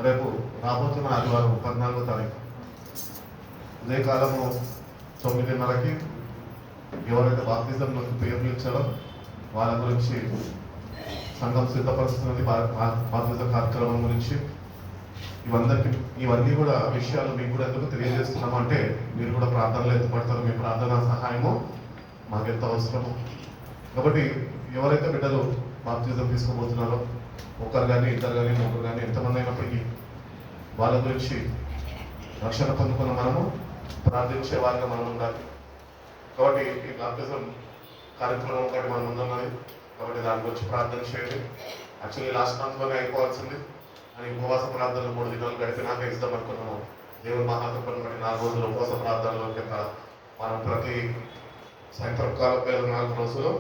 రేపు రాబోతున్న ఆదివారం 14వ తారీఖు ఉదయకాలము 9:30కి ఎవరైతే బాప్తిజంలోకి పేర్లు ఇచ్చారో వాళ్ళ గురించి సంఘం సిద్ధపరుస్తున్నది. బాప్తిజం కార్యక్రమం గురించి ఇవన్నీ కూడా విషయాలు మీకు కూడా ఎందుకు తెలియజేస్తున్నాము అంటే మీరు కూడా ప్రార్థనలు ఎత్తుపడతారు. మీ ప్రార్థన సహాయము మాకెంత అవసరము. కాబట్టి ఎవరైతే బిడ్డలు బాప్తిజం తీసుకోబోతున్నారో ఒకరు కానీ ఇద్దరు కానీ ముగ్గురు కానీ ఎంతమంది అయినప్పటికీ వాళ్ళ గురించి రక్షణ పొందుకున్న మనము ప్రార్థించే వారిగా మనం ఉండాలి. కాబట్టి ఈ బాప్తిజం కార్యక్రమం ఒకటి మన ముందున్నది. కాబట్టి దాని గురించి ప్రార్థన చేయండి. యాక్చువల్లీ లాస్ట్ మంత్లోనే అయిపోవాల్సింది అని ఉపవాస ప్రార్థనలు 3 దినాలు గడిపినాక ఇద్దాం అనుకున్నాము. దేవుడు మహాకృపను బట్టి 4 రోజులు ఉపవాస ప్రార్థనలో కింద మనం ప్రతి సాయంత్రం కాలం 4 రోజులు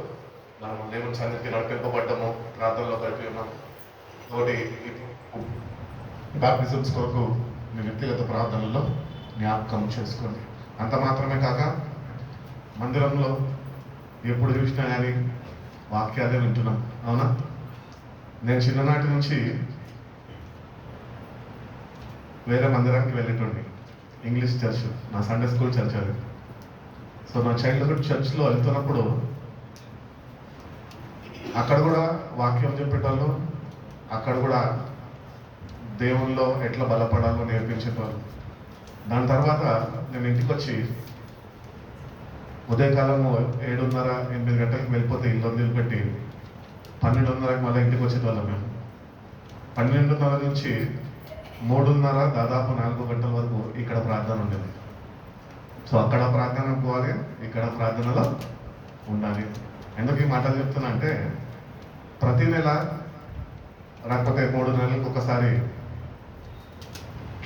మనం దేవుని సన్నిధికి నడిపింపబడ్డము, ప్రార్థనలో గడిపి ఉన్నాము. కాబట్టి బాప్టిజమ్స్ కొరకు మీ వ్యక్తిగత ప్రార్థనలో జ్ఞాపకం చేసుకోండి. అంత మాత్రమే కాక మందిరంలో ఎప్పుడు చూసినా కానీ వాక్యాలే వింటున్నాం. అవునా? నేను చిన్ననాటి నుంచి వేరే మందిరానికి వెళ్ళేటోండి. ఇంగ్లీష్ చర్చ్, నా సండే స్కూల్ చర్చ్ అది. సో నా చైల్డ్హుడ్ చర్చ్లో వెళ్తున్నప్పుడు అక్కడ కూడా వాక్యం చెప్పేటోళ్ళు, అక్కడ కూడా దేవుల్లో ఎట్లా బలపడాలో నేర్పించేటోళ్ళు. దాని తర్వాత నేను ఇంటికి వచ్చి ఉదయకాలము 7:30-8 గంటలకు వెళ్ళిపోతే ఇల్లు వదిలిపెట్టి 12:30కి మళ్ళీ ఇంటికి వచ్చేటోళ్ళం మేము. 12:30 నుంచి 3:30 దాదాపు 4 గంటల వరకు ఇక్కడ ప్రార్థన ఉండేది. సో అక్కడ ప్రార్థన పోవాలి, ఇక్కడ ప్రార్థనలో ఉండాలి. ఎందుకు ఈ మాటలు చెప్తున్నా అంటే ప్రతి నెల లేకపోతే 3 నెలలకు ఒకసారి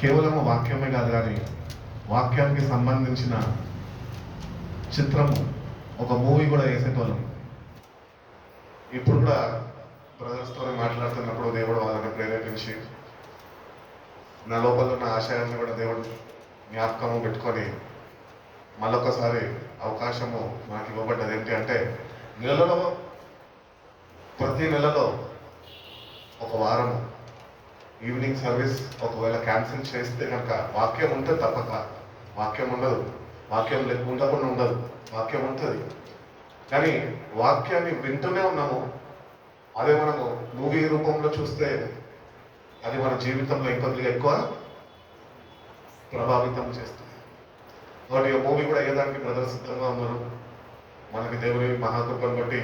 కేవలము వాక్యమే కాదు కానీ వాక్యానికి సంబంధించిన చిత్రము ఒక మూవీ కూడా వేసేటోళ్ళం. ఇప్పుడు కూడా బ్రదర్స్తో మాట్లాడుతున్నప్పుడు దేవుడు వాళ్ళని ప్రేరేపించి నా లోపల ఉన్న ఆశయాన్ని కూడా దేవుడు జ్ఞాపకము పెట్టుకొని మళ్ళొకసారి అవకాశము నాకు ఇవ్వబడ్డది. ఏంటి అంటే నెలలో ప్రతి నెలలో ఒక వారము ఈవినింగ్ సర్వీస్ ఒకవేళ క్యాన్సిల్ చేస్తే కనుక వాక్యం ఉంటుంది, తప్పక వాక్యం ఉండదు, వాక్యం ఉండకుండా ఉండదు, వాక్యం ఉంటుంది. కానీ వాక్యాన్ని వింటూనే ఉన్నాము. అదే మనము మూవీ రూపంలో చూస్తే అది మన జీవితంలో ఇంకొద్దిగా ఎక్కువ ప్రభావితం చేస్తుంది. కాబట్టి మూవీ కూడా అయ్యేదానికి బ్రదర్ సిద్ధంగా ఉన్నారు. మనకి దేవుని మహాకృపను బట్టి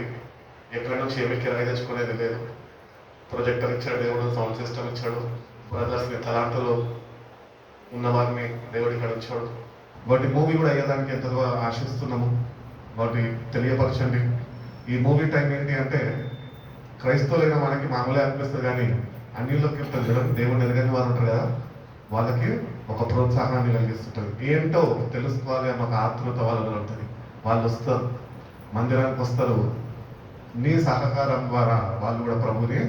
ఎక్కడి నుంచి ఏమి కిరాయి తెచ్చుకునేది లేదు. ప్రొజెక్టర్ ఇచ్చాడు దేవుడు, సౌండ్ సిస్టమ్ ఇచ్చాడు, బ్రదర్స్ని తలాంతలో ఉన్న వారిని దేవుడి ఇక్కడ ఇచ్చాడు. వాటి మూవీ కూడా అయ్యేదానికి ఎంతగా ఆశిస్తున్నాము. వాటి తెలియపరచండి. ఈ మూవీ టైం ఏంటి అంటే క్రైస్తవులైన మనకి మామూలుగా అనిపిస్తుంది, కానీ అన్యుల్లోకి దేవుడిని ఎదగని వారు ఉంటారు కదా, వాళ్ళకి ఒక ప్రోత్సాహాన్ని కలిగిస్తుంటుంది. ఏంటో తెలుసుకోవాలి అన్న ఒక ఆతృత వాళ్ళలో ఉంటుంది. వాళ్ళు వస్తారు, మందిరానికి వస్తారు. నీ సహకారం ద్వారా వాళ్ళు కూడా ప్రభుని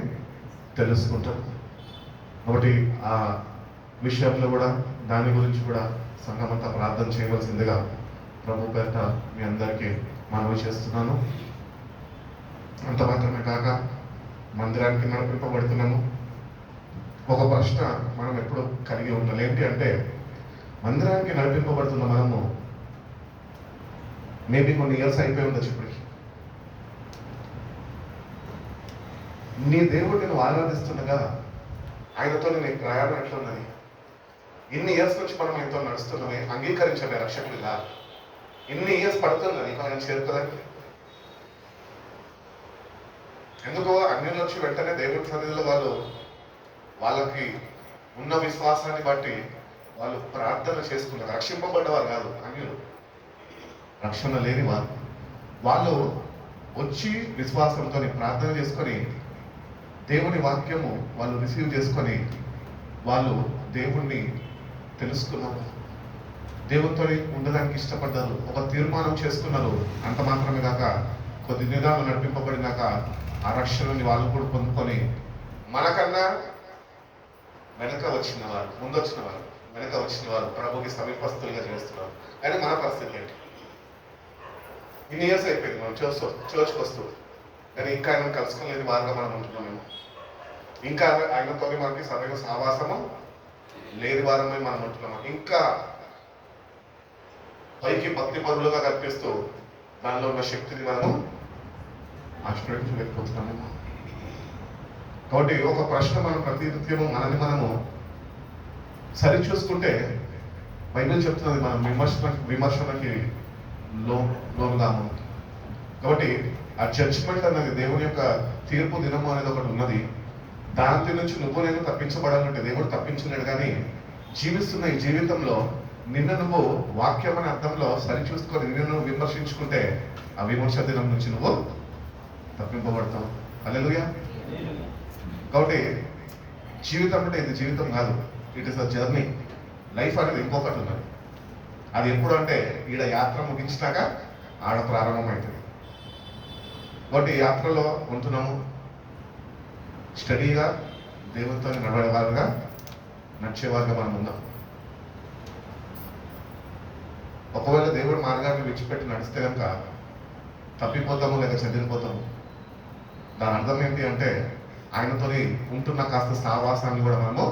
తెలుసుకుంటారు. కాబట్టి ఆ విషయంలో కూడా దాని గురించి కూడా సంఘమంతా ప్రార్థన చేయవలసిందిగా ప్రభు పేట మీ అందరికీ మనవి చేస్తున్నాను. అంత మాత్రమే కాక మందిరానికి నడిపింపబడుతున్నాము. ఒక ప్రశ్న మనం ఎప్పుడు కలిగి ఉండాలి. ఏంటి అంటే మందిరానికి నడిపింపబడుతున్న మనము మేబీ కొన్ని ఇయర్స్ అయిపోయి ఉండొచ్చు. ఇప్పటికి నీ దేవుడిని నువ్వు ఆరాధిస్తుండగా ఆయనతో నీ ప్రయాణం ఎట్లున్నది? ఇన్ని ఇయర్స్ నుంచి మనం ఆయనతో నడుస్తున్నామే, అంగీకరించలే రక్షకుడిగా. ఇన్ని ఇయర్స్ పడుతున్నది ఆయన చేరుకోవడానికి. ఎందుకో అన్యుల నుంచి వెంటనే దేవుడి సన్నిధిలో వాళ్ళకి ఉన్న విశ్వాసాన్ని బట్టి వాళ్ళు ప్రార్థన చేసుకున్నారు. రక్షింపబడ్డవారు కాదు అన్యులు, రక్షణ లేని వారు. వాళ్ళు వచ్చి విశ్వాసంతో ప్రార్థన చేసుకొని దేవుని వాక్యము వాళ్ళు రిసీవ్ చేసుకొని వాళ్ళు దేవుణ్ణి తెలుసుకున్నారు, దేవునితో ఉండడానికి ఇష్టపడ్డారు, ఒక తీర్మానం చేసుకున్నారు. అంత మాత్రమే కాక కొద్ది దినాలు నడిపింపబడినాక ఆ రక్షణని వాళ్ళు కూడా పొందుకొని మనకన్నా వెనక వచ్చిన వారు, ముందొచ్చిన వారు, వెనక వచ్చిన వారు ప్రభుకి సమీపస్తులుగా చేస్తున్నారు. కానీ మన పరిస్థితి ఏంటి? ఇన్ని ఇయర్స్ అయిపోయింది మనం చర్చ్కి వస్తూ, కానీ ఇంకా ఆయన కలుసుకోలేని వారుగా మనం ఉంటున్నాము. ఇంకా ఆయనతో మనకి సరైన సహవాసము లేని వారమే మనం ఉంటున్నాము. ఇంకా పైకి భక్తి పరులుగా కనిపిస్తూ దానిలో ఉన్న శక్తిని మనము ఆశ్రయించలేకపోతున్నాము. కాబట్టి ఒక ప్రశ్న మనం ప్రతినిత్యము మనము సరి చూసుకుంటే బైబిల్ చెప్తున్నది మనం విమర్శనకి లోనుగాము. కాబట్టి ఆ జడ్జిమెంట్ అనేది దేవుని యొక్క తీర్పు దినము అనేది ఒకటి ఉన్నది. దాంట్లో నుంచి నువ్వు నేను తప్పించబడాలంటే దేవుడు తప్పించలేడు. కానీ జీవిస్తున్న ఈ జీవితంలో నిన్ను నువ్వు వాక్యం అనే అర్థంలో సరి చూసుకొని నిన్ను నువ్వు విమర్శించుకుంటే ఆ విమర్శ దినం నుంచి నువ్వు తప్పింపబడతావు. హల్లెలూయా. కాబట్టి జీవితం అంటే ఇది జీవితం కాదు, it is a journey. Life అనేది ఇంకొకటి ఉన్నది. అది ఎప్పుడు అంటే ఈడ యాత్ర ముగించినాక ఆడ ప్రారంభమవుతుంది. కాబట్టి యాత్రలో ఉంటున్నాము, స్టడీగా దేవునితో నడవడేవారుగా నడిచేవారుగా మనం ఉందాం. ఒకవేళ దేవుడి మార్గాన్ని విడిచిపెట్టి నడిస్తే కనుక తప్పిపోతాము లేక చెదిరిపోతాము. దాని అర్థం ఏంటి అంటే ఆయనతో ఉంటున్న కాస్త సహవాసాన్ని కూడా మనము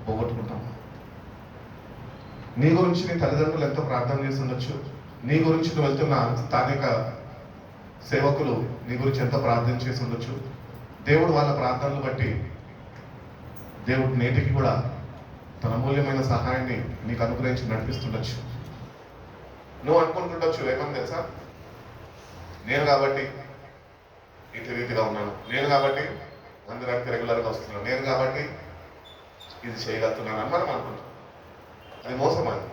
పోగొట్టుకుంటాము. నీ గురించి నీ తల్లిదండ్రులు ఎంతో ప్రార్థన చేసి ఉండొచ్చు. నీ గురించి నువ్వు వెళ్తున్న స్థానిక సేవకులు నీ గురించి ఎంతో ప్రార్థన చేసి ఉండొచ్చు. దేవుడు వాళ్ళ ప్రార్థనలు బట్టి దేవుడు నేటికి కూడా తన అమూల్యమైన సహాయాన్ని నీకు అనుగ్రహించి నడిపిస్తుండొచ్చు. నువ్వు అనుకుంటుండొచ్చు ఏమని తెలుసా, నేను కాబట్టి ఇటు రీతిగా ఉన్నాను, నేను కాబట్టి అందరికి రెగ్యులర్గా వస్తున్నాను, నేను కాబట్టి ఇది చేయగలుగుతున్నాను అని మనం అనుకుంటాం. అది మోసం. అది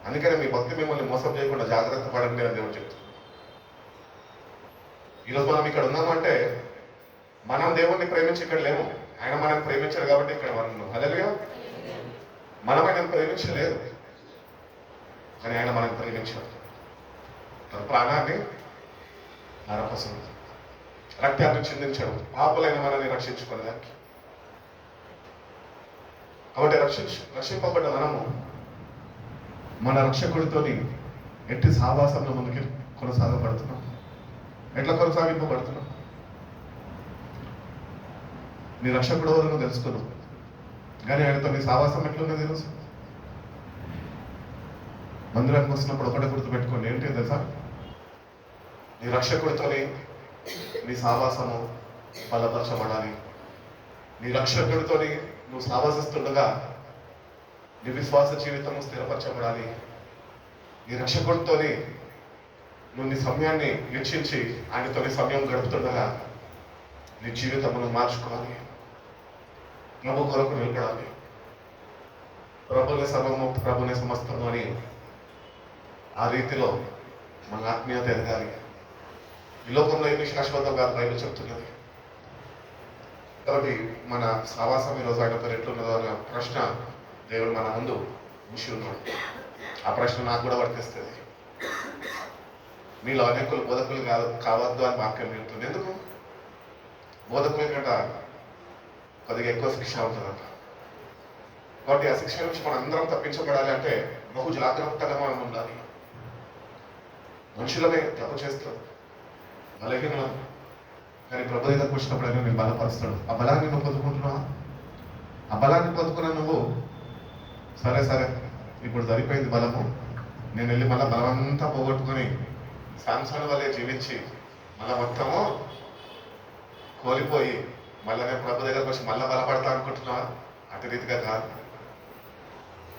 అందుకనే మీ భక్తి మిమ్మల్ని మోసం చేయకుండా జాగ్రత్త పడండి అని దేవుడు చెప్తున్నాడు. ఈరోజు మనం ఇక్కడ ఉన్నామంటే మనం దేవుణ్ణి ప్రేమించి ఇక్కడ లేము, ఆయన మనం ప్రేమించాడు కాబట్టి ఇక్కడ మనం ఉన్నాం. హల్లెలూయా. మనం ఆయన ప్రేమించలేదు, కానీ ఆయన మనం ప్రేమించాడు. తన ప్రాణాన్ని నరకోసం రక్తాన్ని చిందించాడు పాపులైన మనల్ని రక్షించుకోవడానికి. కాబట్టి రక్షింపబడ్డ మనము మన రక్షకుడితోని ఎట్టి సహవాసంలో ముందుకి కొనసాగబడుతున్నాం. ఎట్లా కొనసాగింపబడుతున్నాం? నీ రక్షకుడు ఎవరు తెలుసుకున్నావు, కానీ ఆయనతో నీ సహవాసం ఎట్లున్నది? ఈరోజు మందిరానికి వస్తున్నప్పుడు ఒకటే గుర్తుపెట్టుకోండి, ఏంటి తెలుసా, నీ రక్షకుడితోని నీ సహవాసము బలపరచబడాలి. నీ రక్షకుడితోని నువ్వు సహవాసిస్తుండగా నీ విశ్వాస జీవితము స్థిరపరచబడాలి. నీ రక్షకుడితోని నువ్వు నీ సమయాన్ని వెచ్చించి ఆయనతో నీ సమయం గడుపుతుండగా నీ జీవితమును మార్చుకోవాలి. ప్రభు కొరకు నిలబడాలి. ప్రభుని సర్వము ప్రభుని సమస్తము అని ఆ రీతిలో మన ఆత్మీయత ఎదగాలి. ఈ లోకంలో ఏమి శాశ్వతం కాదు బైబిల్ చెప్తున్నది. కాబట్టి మన సహవాసం ఈరోజు ఆయనతో ఎట్లున్నదో అనే ప్రశ్న దేవుడు మన ముందు ఉంచి ఉన్నాడు. ఆ ప్రశ్న నాకు కూడా వర్తిస్తుంది. మీలో అనేకులు బోధకులు కావద్దు అని వాక్యం చెప్తుంది. ఎందుకు? బోధకుల కంటే కొద్దిగా ఎక్కువ శిక్ష ఉంటుందంట. కాబట్టి ఆ శిక్ష నుంచి మనం అందరం తప్పించబడాలి అంటే బహు జాగ్రత్తగా మనం ఉండాలి. మనుషులమే తప్పు చేస్తారు, బలహీనం, కానీ ప్రభు దగ్గరకు వచ్చినప్పుడు ఆయన నేను బలపరుస్తాడు. ఆ బలాన్ని నువ్వు పొందుకుంటున్నావా? ఆ బలాన్ని పొందుకున్నా నువ్వు సరే ఇప్పుడు సరిపోయింది బలము, నేను వెళ్ళి మళ్ళీ బలమంతా పోగొట్టుకొని సాంసన్ వల్లే జీవించి మళ్ళీ మొత్తము కోల్పోయి మళ్ళీ నేను ప్రభు దగ్గరకు వచ్చి మళ్ళీ బలపడతా అనుకుంటున్నావా? అటు రీతిగా కాదు.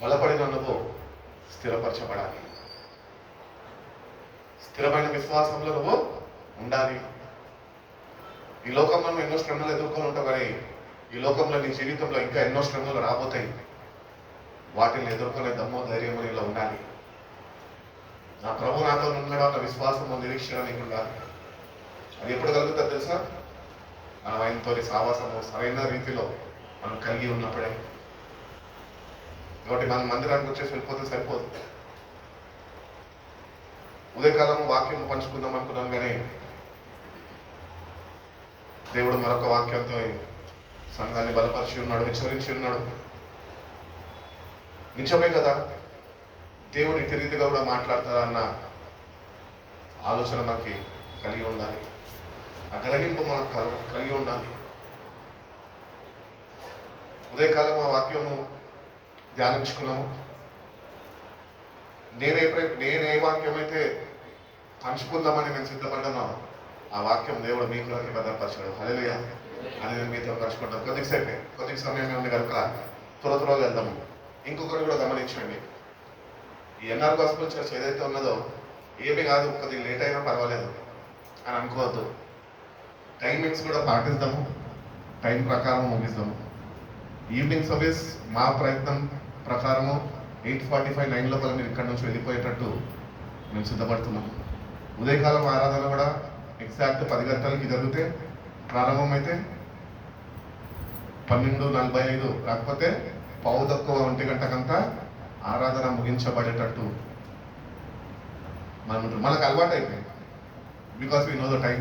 బలపడిన నువ్వు స్థిరపరచబడాలి. స్థిరమైన విశ్వాసంలో నువ్వు ఉండాలి. ఈ లోకంలో నువ్వు ఎన్నో శ్రమలు ఎదుర్కొని ఉంటావు, కానీ ఈ లోకంలో నీ జీవితంలో ఇంకా ఎన్నో శ్రమలు రాబోతాయి. వాటిని ఎదుర్కొనే దమ్ము ధైర్యం నీలో ఉండాలి. నా ప్రభు నాతో ఉండడం అన్న విశ్వాసము నిరీక్షణ నీకు ఉండాలి. అది ఎప్పుడు కలుగుతుంది తెలుసా? మనం ఆయనతో సావాసము సరైన రీతిలో మనం కలిగి ఉన్నప్పుడే. కాబట్టి మనం మందిరానికి వచ్చేసి వెళ్ళిపోతే సరిపోదు. ఉదయకాలం వాక్యం పంచుకుందాం అనుకున్నాం, కానీ దేవుడు మరొక వాక్యంతో సంఘాన్ని బలపరిచి ఉన్నాడు, హెచ్చరించి ఉన్నాడు. నిజమే కదా, దేవుడు ఇటు రీతిగా కూడా మాట్లాడతారా అన్న ఆలోచన మనకి కలిగి ఉండాలి. ఆ గ్రహింపు మనకు కలిగి ఉండాలి. ఉదయకాలం ఆ వాక్యము ధ్యానించుకున్నాము. నేనే వాక్యం అయితే పంచుకుందామని నేను సిద్ధపడ్డాను, ఆ వాక్యం దేవుడు మీకు భద్రపరచాడు. హల్లెలూయా అని నేను మీతో పంచుకుంటాను. కొద్ది సమయం ఉంది కనుక త్వరగా వెళ్దాము. ఇంకొకటి కూడా గమనించండి, ఈ ఎన్ఆర్ గాస్పెల్ చర్చ్ ఏదైతే ఉన్నదో ఏమీ కాదు, కొద్దిగా లేట్ అయినా పర్వాలేదు అని అనుకోవద్దు. టైమింగ్స్ కూడా పాటిస్తాము, టైం ప్రకారం ముగిస్తాము. ఈవినింగ్ సర్వీస్ మా ప్రయత్నం ప్రకారము 8:45, 9 లోపల మీరు ఇక్కడ నుంచి వెళ్ళిపోయేటట్టు మేము సిద్ధపడుతున్నాము. ఉదయకాలం ఆరాధన కూడా ఎగ్జాక్ట్ 10 గంటలకి జరిగితే ప్రారంభమైతే 12:45 కాకపోతే 1:15 గంటకంతా ఆరాధన ముగించబడేటట్టు మనకు అలవాటు అయిపోయింది. Because we know the time.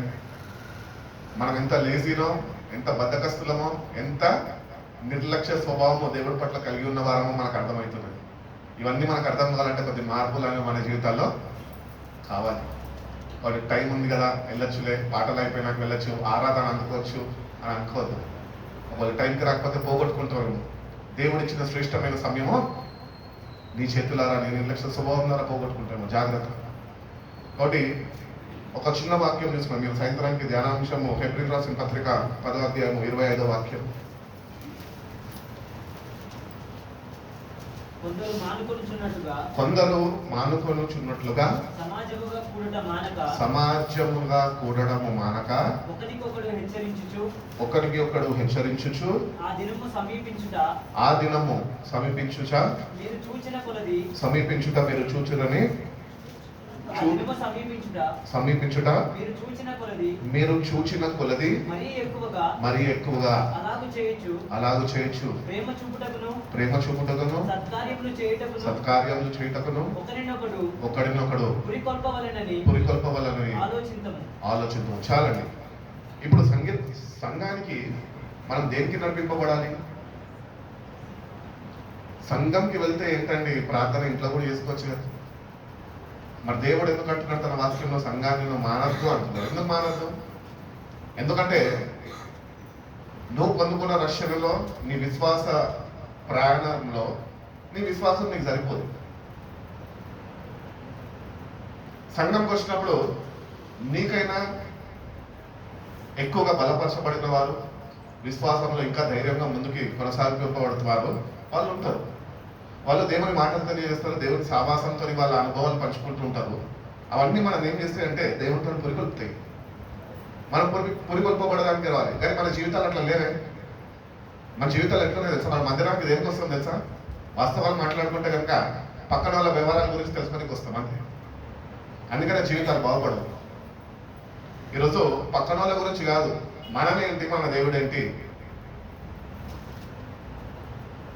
మనం ఎంత లేజీనో, ఎంత బద్ధకస్తులమో, ఎంత నిర్లక్ష్య స్వభావమో దేవుడి పట్ల కలిగి ఉన్న వారమో మనకు అర్థమవుతున్నది. ఇవన్నీ మనకు అర్థం కావాలంటే కొద్ది మార్పులు అనేవి మన జీవితాల్లో కావాలి. వాడి టైం ఉంది కదా, వెళ్ళొచ్చులే, పాటలు అయిపోయినాక వెళ్ళొచ్చు, ఆరాధన అందుకోవచ్చు అని అనుకోవద్దు. వాళ్ళ టైంకి రాకపోతే పోగొట్టుకుంటారు. దేవుడిచ్చిన శ్రేష్టమైన సమయము నీ చేతులారా, నీ నిర్లక్ష్య స్వభావం ద్వారా పోగొట్టుకుంటాము. జాగ్రత్త. కాబట్టి ఒక చిన్న వాక్యం చూసుకున్నాం. మీరు సాయంత్రానికి ధ్యానాంశము ఫిబ్రవరి రాసిన పత్రిక 10వ అధ్యాయము 25వ వాక్యం. కొందరు మానుకొనుచున్నట్లుగా సమాజముగా కూడడము మానక ఒకరికి ఒకడు హెచ్చరించుచు ఆ దినము సమీపించుట మీరు చూచురని సమీపించుట మీరు చూచిన కొలది మరి ఎక్కువగా అలాగు చేయొచ్చు. ప్రేమ చూపుటకును సత్కార్యములు చేయుటకును ఒకడినొకడు పురికొల్పవలనని ఆలోచించము. చాలండి. ఇప్పుడు సంఘానికి మనం దేనికి నడిపింపబడాలి? సంఘంకి వెళ్తే ఏంటండి, ప్రార్థన ఇంట్లో కూడా చేసుకోవచ్చు కదా. మరి దేవుడు ఎందుకు అంటున్నాడు తన వాక్యంలో సంఘాన్ని నువ్వు మానద్దు అంటున్నాడు? ఎందుకు మానద్దు? ఎందుకంటే నువ్వు పొందుకున్న రక్షణలో, నీ విశ్వాస ప్రయాణంలో నీ విశ్వాసం నీకు సరిపోదు. సంఘంకి వచ్చినప్పుడు నీకైనా ఎక్కువగా బలపరచబడిన వారు, విశ్వాసంలో ఇంకా ధైర్యంగా ముందుకి కొనసాగింపబడుతున్నారు వాళ్ళు ఉంటారు. వాళ్ళు దేవుని మాటలు తెలియజేస్తారు, దేవుని సావాసంతో వాళ్ళ అనుభవాలు పంచుకుంటూ ఉంటారు. అవన్నీ మనం ఏం చేస్తాయి అంటే దేవునితో పురికొల్పుతాయి. మనం పురికొల్పబడడానికి రావాలి. కానీ మన జీవితాలు అట్లా లేవే. మన జీవితాలు ఎట్లనే తెలుసా? మన మందిరానికి దేనికి వస్తాం తెలుసా? వాస్తవాలు మాట్లాడుకుంటే కనుక పక్కన వాళ్ళ వ్యవహారాల గురించి తెలుసుకోనికి వస్తాం అంతే. అందుకనే జీవితాలు బాగుపడవు. ఈరోజు పక్కన వాళ్ళ గురించి కాదు, మనమేంటి, మన దేవుడు ఏంటి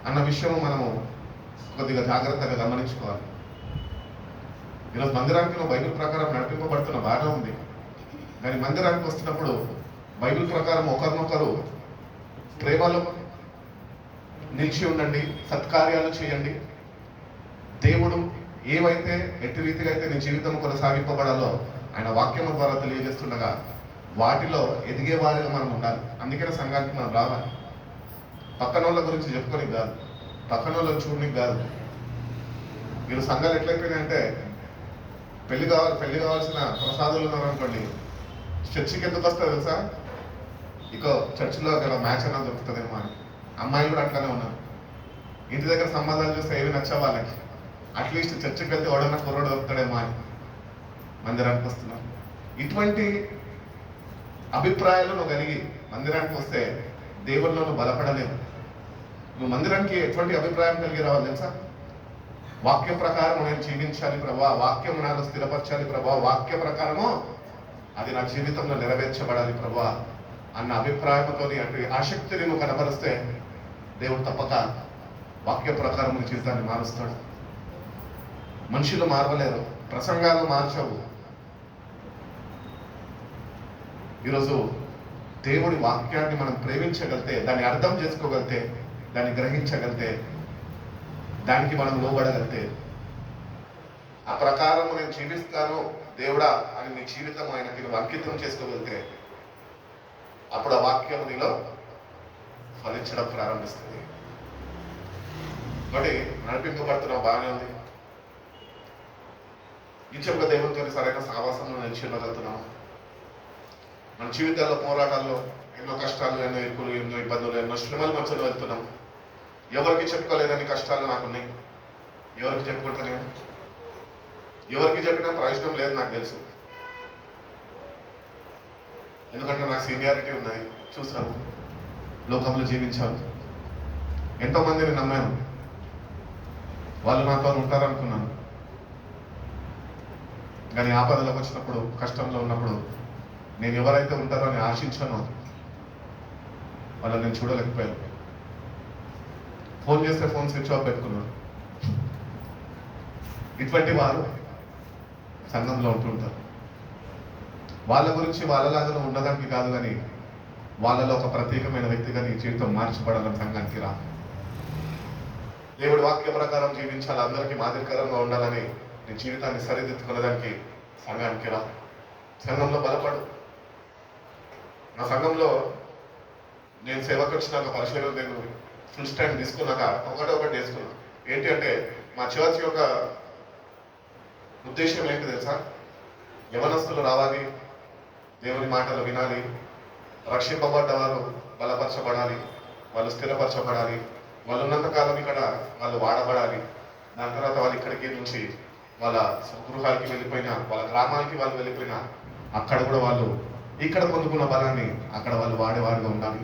అన్న విషయము మనము కొద్దిగా జాగ్రత్తగా గమనించుకోవాలి. ఈరోజు మందిరానికి నువ్వు బైబిల్ ప్రకారం నడిపింపబడుతున్న బాగా ఉంది. కానీ మందిరానికి వస్తున్నప్పుడు బైబిల్ ప్రకారం ఒకరినొకరు ప్రేమలో నిలిచి ఉండండి, సత్కార్యాలు చేయండి. దేవుడు ఏవైతే ఎట్టి రీతిగా అయితే నీ జీవితం కొనసాగింపబడాలో ఆయన వాక్యం ద్వారా తెలియజేస్తుండగా వాటిలో ఎదిగే వారిగా మనం ఉండాలి. అందుకనే సంఘానికి మనం రావాలి. పక్కన వాళ్ళ గురించి చెప్పుకోనికి కాదు, పక్కన వాళ్ళని చూడనికి కాదు. మీరు సంఘాలు ఎట్లయిపోయినాయంటే పెళ్లి కావాల్సిన ప్రసాదాలు ఉన్నారనుకోండి, చర్చికి ఎందుకు వస్తారు తెలుసా? ఇక చర్చిలో అక్కడ మ్యాచ్ అన్నా దొరుకుతుందేమో అని. అమ్మాయిలు కూడా అట్లానే ఉన్నారు. ఇంటి దగ్గర సంబంధాలు చూస్తే ఏవి నచ్చా వాళ్ళకి, అట్లీస్ట్ చర్చికి వెళ్తే ఎవడన్నా కుర్రోడు దొరుకుతాడేమో అని మందిరానికి వస్తున్నాం. ఇటువంటి అభిప్రాయాలు నువ్వు కలిగి మందిరానికి వస్తే దేవుల్లో నువ్వు బలపడలేవు. నువ్వు మందిరానికి ఎటువంటి అభిప్రాయం కలిగి రావాలి తెలుసా? వాక్య ప్రకారం నేను జీవించాలి ప్రభా, వాక్యం నాకు స్థిరపరచాలి ప్రభా, వాక్య ప్రకారము అది నా జీవితంలో నెరవేర్చబడాలి ప్రభా అన్న అభిప్రాయంతో అంటే ఆసక్తిని నువ్వు కనపరిస్తే దేవుడు తప్పక వాక్య ప్రకారం నీ జీవితాన్ని మారుస్తాడు. మనుషులు మారవలేరు, ప్రసంగాలు మార్చవు. ఈరోజు దేవుడి వాక్యాన్ని మనం ప్రేమించగలితే, దాన్ని అర్థం చేసుకోగలితే, దాన్ని గ్రహించగలితే, దానికి మనం లోబడగలితే, ఆ ప్రకారం నేను జీవిస్తాను దేవుడా అని నీ జీవితం ఆయనకి నువ్వు అంకితం చేసుకోగలితే అప్పుడు ఆ వాక్యం నీలో ఫలించడం ప్రారంభిస్తుంది. కాబట్టి నడిపింపబడుతున్నాం, బాగానే ఉంది. నిత్యంగా దేవునితో సరైన సావాసంలో నిలిచి ఉండగలుగుతున్నాము. మన జీవితాల్లో పోరాటాల్లో ఎన్నో కష్టాలు, ఎన్నో ఇరుకులు, ఎన్నో ఇబ్బందులు, ఎన్నో శ్రమల మధ్యలో వెళ్తున్నాం. ఎవరికి చెప్పుకోలేదని కష్టాలు నాకున్నాయి. ఎవరికి చెప్పుకుంటానే, ఎవరికి చెప్పినా ప్రయోజనం లేదు నాకు తెలుసు. ఎందుకంటే నాకు సీనియారిటీ ఉన్నది, చూసాను, లోకంలో జీవించాను, ఎంతో మందిని నమ్మాను, వాళ్ళు నాతో ఉంటారనుకున్నాను. కానీ ఆపదలకు వచ్చినప్పుడు, కష్టంలో ఉన్నప్పుడు నేను ఎవరైతే ఉంటారో అని ఆశించానో వాళ్ళని నేను చూడలేకపోయాను. ఫోన్ చేస్తే ఫోన్ స్విచ్ ఆఫ్ పెట్టుకున్నాను. ఇటువంటి వారు సంఘంలో ఉంటుంటారు. వాళ్ళ గురించి వాళ్ళలాగా ఉండడానికి కాదు, కానీ వాళ్ళలో ఒక ప్రత్యేకమైన వ్యక్తిగా నీ జీవితం మార్చబడాలని సంఘానికి రా. దేవుడి వాక్య ప్రకారం జీవించాలి, అందరికీ మాదిరికరంగా ఉండాలని నీ జీవితాన్ని సరిదిద్దుకునేదానికి సంఘానికి రా. సంఘంలో బలపడు. నా సంఘంలో నేను సేవకు వచ్చినాక పరిశీలన నేను ఫుల్ స్టాండ్ తీసుకున్నాక ఒకటి వేసుకున్నాను. ఏంటి అంటే మా చర్చ్ యొక్క ఉద్దేశం ఏంటి తెలుసా? యవనస్తులు రావాలి, దేవుని మాటలు వినాలి, రక్షింపబడ్డవారు బలపరచబడాలి, వాళ్ళు స్థిరపరచబడాలి, వాళ్ళు ఉన్నంతకాలం ఇక్కడ వాళ్ళు వాడబడాలి. దాని తర్వాత వాళ్ళు ఇక్కడికి నుంచి వాళ్ళ గృహాలకి వెళ్ళిపోయినా, వాళ్ళ గ్రామాలకి వాళ్ళు వెళ్ళిపోయినా అక్కడ కూడా వాళ్ళు ఇక్కడ పొందుకున్న బలాన్ని అక్కడ వాళ్ళు వాడేవారుగా ఉండాలి.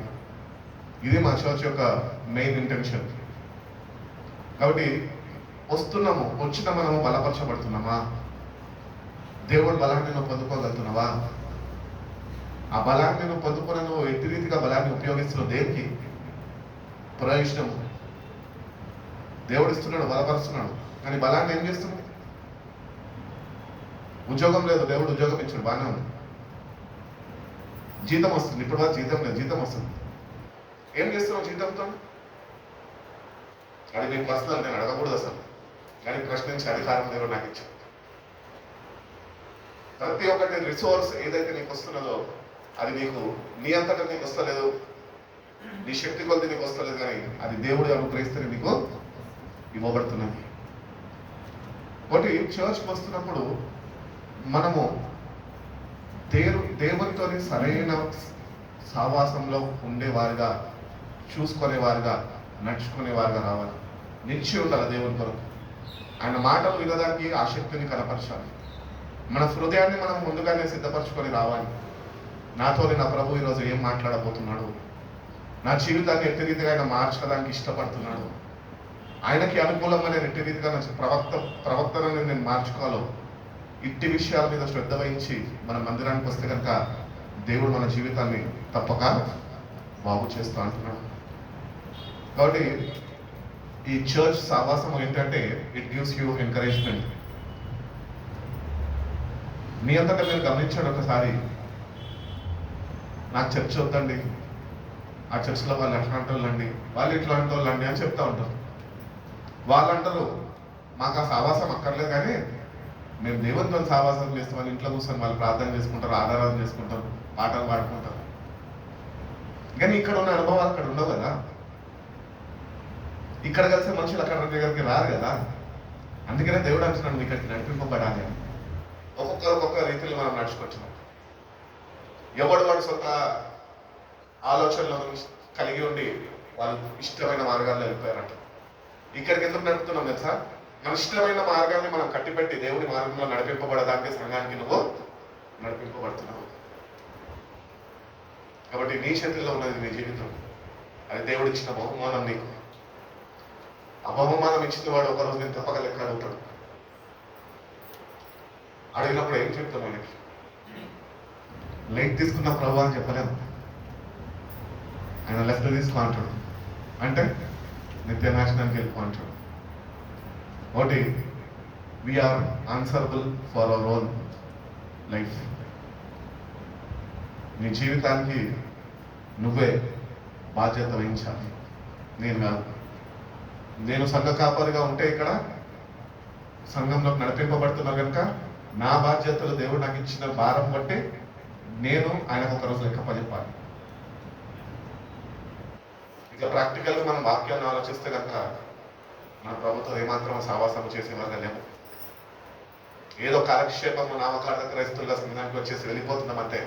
ఇది మా చర్చ్ యొక్క మెయిన్ ఇంటెన్షన్. కాబట్టి వచ్చిన మనము బలపరచబడుతున్నామా? దేవుడు బలాన్ని నువ్వు పొందుకోగలుగుతున్నావా? ఆ బలాన్ని నువ్వు పొందుకున్న నువ్వు ఎట్టి రీతిగా బలాన్ని ఉపయోగిస్తున్నావు, దేనికి ప్రయోజనము? దేవుడు ఇస్తున్నాడు, బలపరుస్తున్నాడు, కానీ బలాన్ని ఏం చేస్తుంది? ఉద్యోగం లేదు, దేవుడు ఉద్యోగం ఇచ్చాడు, బాగానే ఉంది. జీతం వస్తుంది, ఇప్పుడు వరకు జీతం లేదు, జీతం వస్తుంది. ఏం చేస్తున్నావు జీతంతో? అది నీకు పర్సనల్, నేను అడగకూడదు అసలు, కానీ ప్రశ్నించే అధికారం దేవుడు నాకు ఇచ్చాడు. ప్రతి ఒక్కటి రిసోర్స్ ఏదైతే నీకు వస్తున్నదో అది నీకు నీ అంతటా నీకు వస్తలేదు, నీ శక్తి కొద్ది నీకు వస్తలేదు, కానీ అది దేవుడు అనుగ్రహిస్తే నీకు ఇవ్వబడుతున్నది. ఒకటి చర్చ్కి వస్తున్నప్పుడు మనము దేవునితో సరైన సావాసంలో ఉండేవారుగా, చూసుకునేవారుగా, నడుచుకునేవారుగా రావాలి. నిలిచి ఉండాలి దేవుని కొరకు. ఆయన మాటలు వినడానికి ఆసక్తిని కనపరచాలి. మన హృదయాన్ని మనం ముందుగానే సిద్ధపరచుకొని రావాలి. నాతో నా ప్రభు ఈరోజు ఏం మాట్లాడబోతున్నాడు, నా జీవితాన్ని ఎట్టి రీతిగా ఆయన మార్చడానికి ఇష్టపడుతున్నాడు, ఆయనకి అనుకూలంగా నేను ఎట్టి రీతిగా నా ప్రవర్తనని నేను మార్చుకోవాలో, ఇట్టి విషయాల మీద శ్రద్ధ వహించి మన మందిరానికి వస్తే కనుక దేవుడు మన జీవితాన్ని తప్పక బాగు చేస్తూ అంటున్నాడు. కాబట్టి ఈ చర్చ్ సావాసం ఏంటంటే ఇట్ గివ్స్ యూ ఎంకరేజ్మెంట్. మీ అంతటా మీరు గమనించాడు ఒకసారి, నాకు చర్చ్ వద్దండి, ఆ చర్చ్లో వాళ్ళు అట్లాంటి వాళ్ళండి, వాళ్ళు ఇట్లాంటి వాళ్ళండి అని చెప్తా ఉంటారు. వాళ్ళు అంటారు మాకు ఆ సావాసం అక్కర్లేదు, కానీ మేము దేవునితో సావాసం చేస్తాం. వాళ్ళు ఇంట్లో కూర్చొని వాళ్ళు ప్రార్థన చేసుకుంటారు, ఆరాధన చేసుకుంటారు, పాటలు పాడుకుంటారు. కానీ ఇక్కడ ఉన్న అనుభవాలు అక్కడ ఉండవు కదా. ఇక్కడ కలిసే మనుషులు అక్కడ దగ్గరికి రారు కదా. అందుకనే దేవుడు అంటున్నాడు ఇక్కడికి నడిపింపబడాలి అని. ఒక్కొక్క రీతిలో మనం నడుచుకుంటున్నాం. వాడు సొంత ఆలోచనలను కలిగి ఉండి వాళ్ళు ఇష్టమైన మార్గాల్లో వెళ్ళిపోయారంట. ఇక్కడికి ఎందుకు నడుపుతున్నాం తెలుసా? మన ఇష్టమైన మార్గాన్ని మనం కట్టిపెట్టి దేవుడి మార్గంలో నడిపింపబడడానికి సంఘానికి నువ్వు నడిపింపబడుతున్నావు. కాబట్టి నీ చేతుల్లో ఉన్నది నీ జీవితం. అది దేవుడు ఇచ్చిన బహుమానం నీకు. ఆ బహుమానం ఇచ్చిన వాడు ఒకరోజు నేను తప్పక లెక్క అడుగుతాడు. అడిగినప్పుడు ఏం చెప్తాం? మనకి లైట్ తీసుకున్న ప్రభు అని చెప్పలేము. ఆయన లెఫ్ట్ తీసుకో అంటాడు, అంటే నిత్య నాశనానికి వెళ్ళిపో అంటాడు. ఒకటి, we are answerable for our own life. నీ జీవితానికి నువ్వే బాధ్యత వహించాలి, నేను కాదు. నేను సంఘ కాపరిగా ఉంటే ఇక్కడ సంఘంలోకి నడిపింపబడుతున్నా కనుక నా బాధ్యతలు దేవుడు నాకు ఇచ్చిన భారం బట్టి నేను ఆయనకు ఒకరోజు లెక్క చెప్పాలి. ఇక ప్రాక్టికల్గా మనం వాక్యాన్ని ఆలోచిస్తే కనుక మన ప్రభుత్వం ఏమాత్రం సావాసం చేసేవారుగా లేము. ఏదో కాలక్షేపం నామకార్థ క్రైస్తవులుగా సంఘానికి వచ్చేసి వెళ్ళిపోతున్నాం అంతే.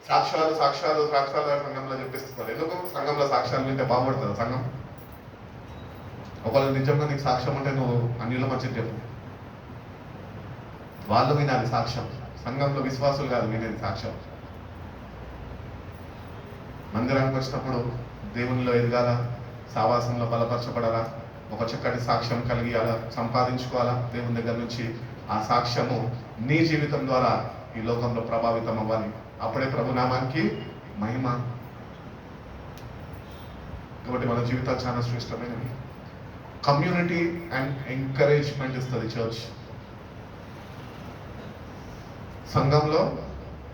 సాక్ష్యాలు సాక్ష్యాలు సాక్ష్యాలు సంఘంలో చెప్పిస్తున్నారు. ఎందుకు? సంఘంలో సాక్ష్యాలు వింటే బాగుపడుతుంది సంఘం. ఒకవేళ నిజంగా నీకు సాక్ష్యం అంటే నువ్వు అన్యుల మంచిది చెప్పు, వాళ్ళు వినాలి సాక్ష్యం. సంఘంలో విశ్వాసులు కాదు వినేది సాక్ష్యం. మందిరానికి వచ్చినప్పుడు దేవునిలో ఎదగాల, సావాసంలో బలపరచబడాలా, ఒక చక్కటి సాక్ష్యం కలిగియాలా, సంపాదించుకోవాలా దేవుని దగ్గర నుంచి. ఆ సాక్ష్యము నీ జీవితం ద్వారా ఈ లోకంలో ప్రభావితం అవ్వాలి. అప్పుడే ప్రభునామానికి మహిమ. కాబట్టి మన జీవితాలు చాలా శ్రేష్టమైనవి. కమ్యూనిటీ అండ్ ఎంకరేజ్మెంట్ ఇస్తుంది చర్చ్. సంఘంలో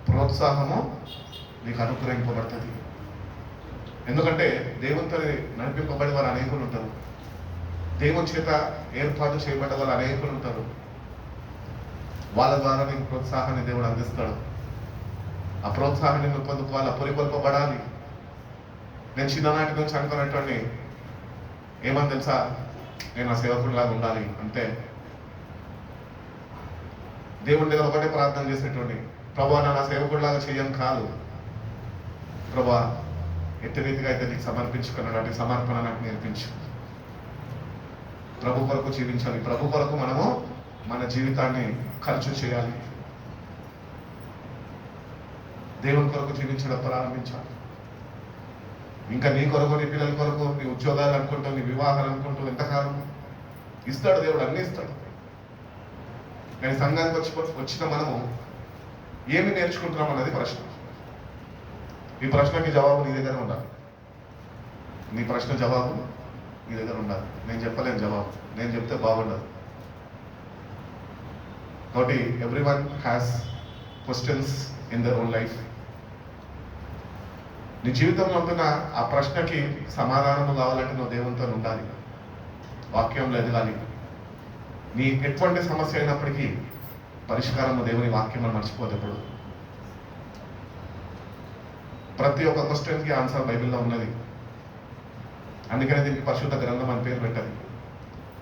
ప్రోత్సాహము నీకు అనుగ్రహింపబడుతుంది. ఎందుకంటే దేవునితో నడిపింపబడి వారు అనేకులు ఉంటారు. దేవుని చేత ఏర్పాటు చేయబడ్డ వారు అనేకులు ఉంటారు. వాళ్ళ ద్వారా నీకు ప్రోత్సాహాన్ని దేవుడు అందిస్తాడు. ఆ ప్రోత్సాహాన్ని నువ్వు పొందుకోవాలి, పురికొల్పబడాలి. నేను చిన్ననాటి నుంచి అనుకున్నటువంటి ఏమని తెలుసా, నేను ఆ సేవకుడిలాగా ఉండాలి అంతే. దేవుడి దగ్గర ఒకటే ప్రార్థన చేసేటువంటి, ప్రభా నా సేవకుడిలాగా చేయను కాదు, ప్రభా ఎట్టి రీతిగా అయితే నీకు సమర్పించుకున్నటువంటి సమర్పణ నాకు నేర్పించు. ప్రభు కొరకు జీవించాలి. ప్రభు కొరకు మనము మన జీవితాన్ని ఖర్చు చేయాలి. దేవుని కొరకు జీవించడం ప్రారంభించాలి. ఇంకా నీ కొరకు, నీ పిల్లల కొరకు, నీ ఉద్యోగాలు అనుకుంటూ, నీ వివాహాలు అనుకుంటూ ఎంతకాలం ఇస్తాడు దేవుడు, అన్నీ ఇస్తాడు. కానీ సంఘానికి వచ్చిన మనము ఏమి నేర్చుకుంటున్నాం అన్నది ప్రశ్న. ఈ ప్రశ్నకి జవాబు నీ దగ్గర ఉండాలి. నీ ప్రశ్న జవాబు నీ దగ్గర ఉండాలి. నేను చెప్పలేను జవాబు, నేను చెప్తే బాగుండదు. కాబట్టి everyone has questions in their own life. నీ జీవితంలో ఉంటున్న ఆ ప్రశ్నకి సమాధానము కావాలంటే నువ్వు దేవునితో ఉండాలి, వాక్యంలో ఎదగాలి. నీ ఎటువంటి సమస్య అయినప్పటికీ పరిష్కారము దేవుని వాక్యంలో మర్చిపోదు. ఎప్పుడు ప్రతి ఒక్క క్వశ్చన్కి ఆన్సర్ బైబిల్లో ఉన్నది. అందుకనే దీనికి పరిశుద్ధ గ్రంథం అని పేరు పెట్టాలి.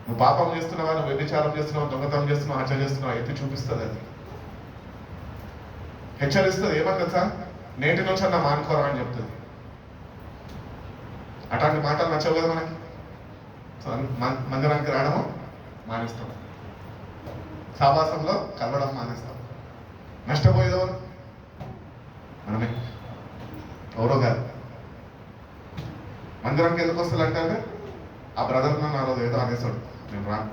నువ్వు పాపం చేస్తున్నావా, నువ్వు వ్యభిచారం చేస్తున్నావు, దొంగతనం చేస్తున్నావు, హత్య చేస్తున్నావు, ఎత్తి చూపిస్తుంది. అది హెచ్చరిస్తుంది. ఏమని తెలుసా, నేటి నుంచి అన్న మానుకోరా అని చెప్తుంది. అట్లాంటి మాటలు నచ్చవు కదా మనకి. మందిరానికి రావడము మానేస్తాం, సావాసంలో కలవడం మానేస్తాం. నష్టపోయేదెవరు? మనమే. ఎవరో కాదు. మందిరానికి ఎందుకు వస్తుందంటే ఆ బ్రదర్ నన్ను ఆ రోజు ఏదో అనేసాడు, నేను రాను.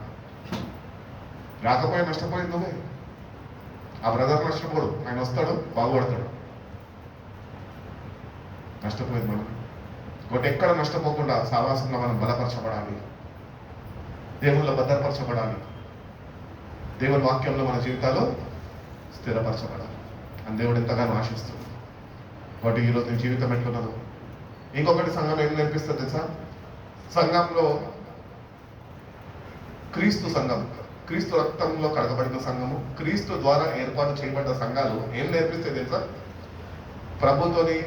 రాకపోయి నష్టపోయింది నువ్వే. ఆ బ్రదర్ నష్టపోడు, ఆయన వస్తాడు, బాగుపడతాడు. నష్టపోయింది మనం. ఒకటి ఎక్కడ నష్టపోకుండా సావాసంలో మనం బలపరచబడాలి, దేవుళ్ళలో భద్రపరచబడాలి, దేవుని వాక్యంలో మన జీవితాలు స్థిరపరచబడాలి అని దేవుడు ఎంతగానో ఆశిస్తుంది. కాబట్టి ఈరోజు నీ జీవితం ఎట్లున్నదో. ఇంకొకటి సంఘం ఏం నేర్పిస్తుంది తెలుసా? సంఘంలో క్రీస్తు సంఘం, క్రీస్తు రక్తంలో కడగబడిన సంఘము, క్రీస్తు ద్వారా ఏర్పాటు చేయబడ్డ సంఘాలు ఏం నేర్పిస్తాయి తెలుసా? ప్రభుతోని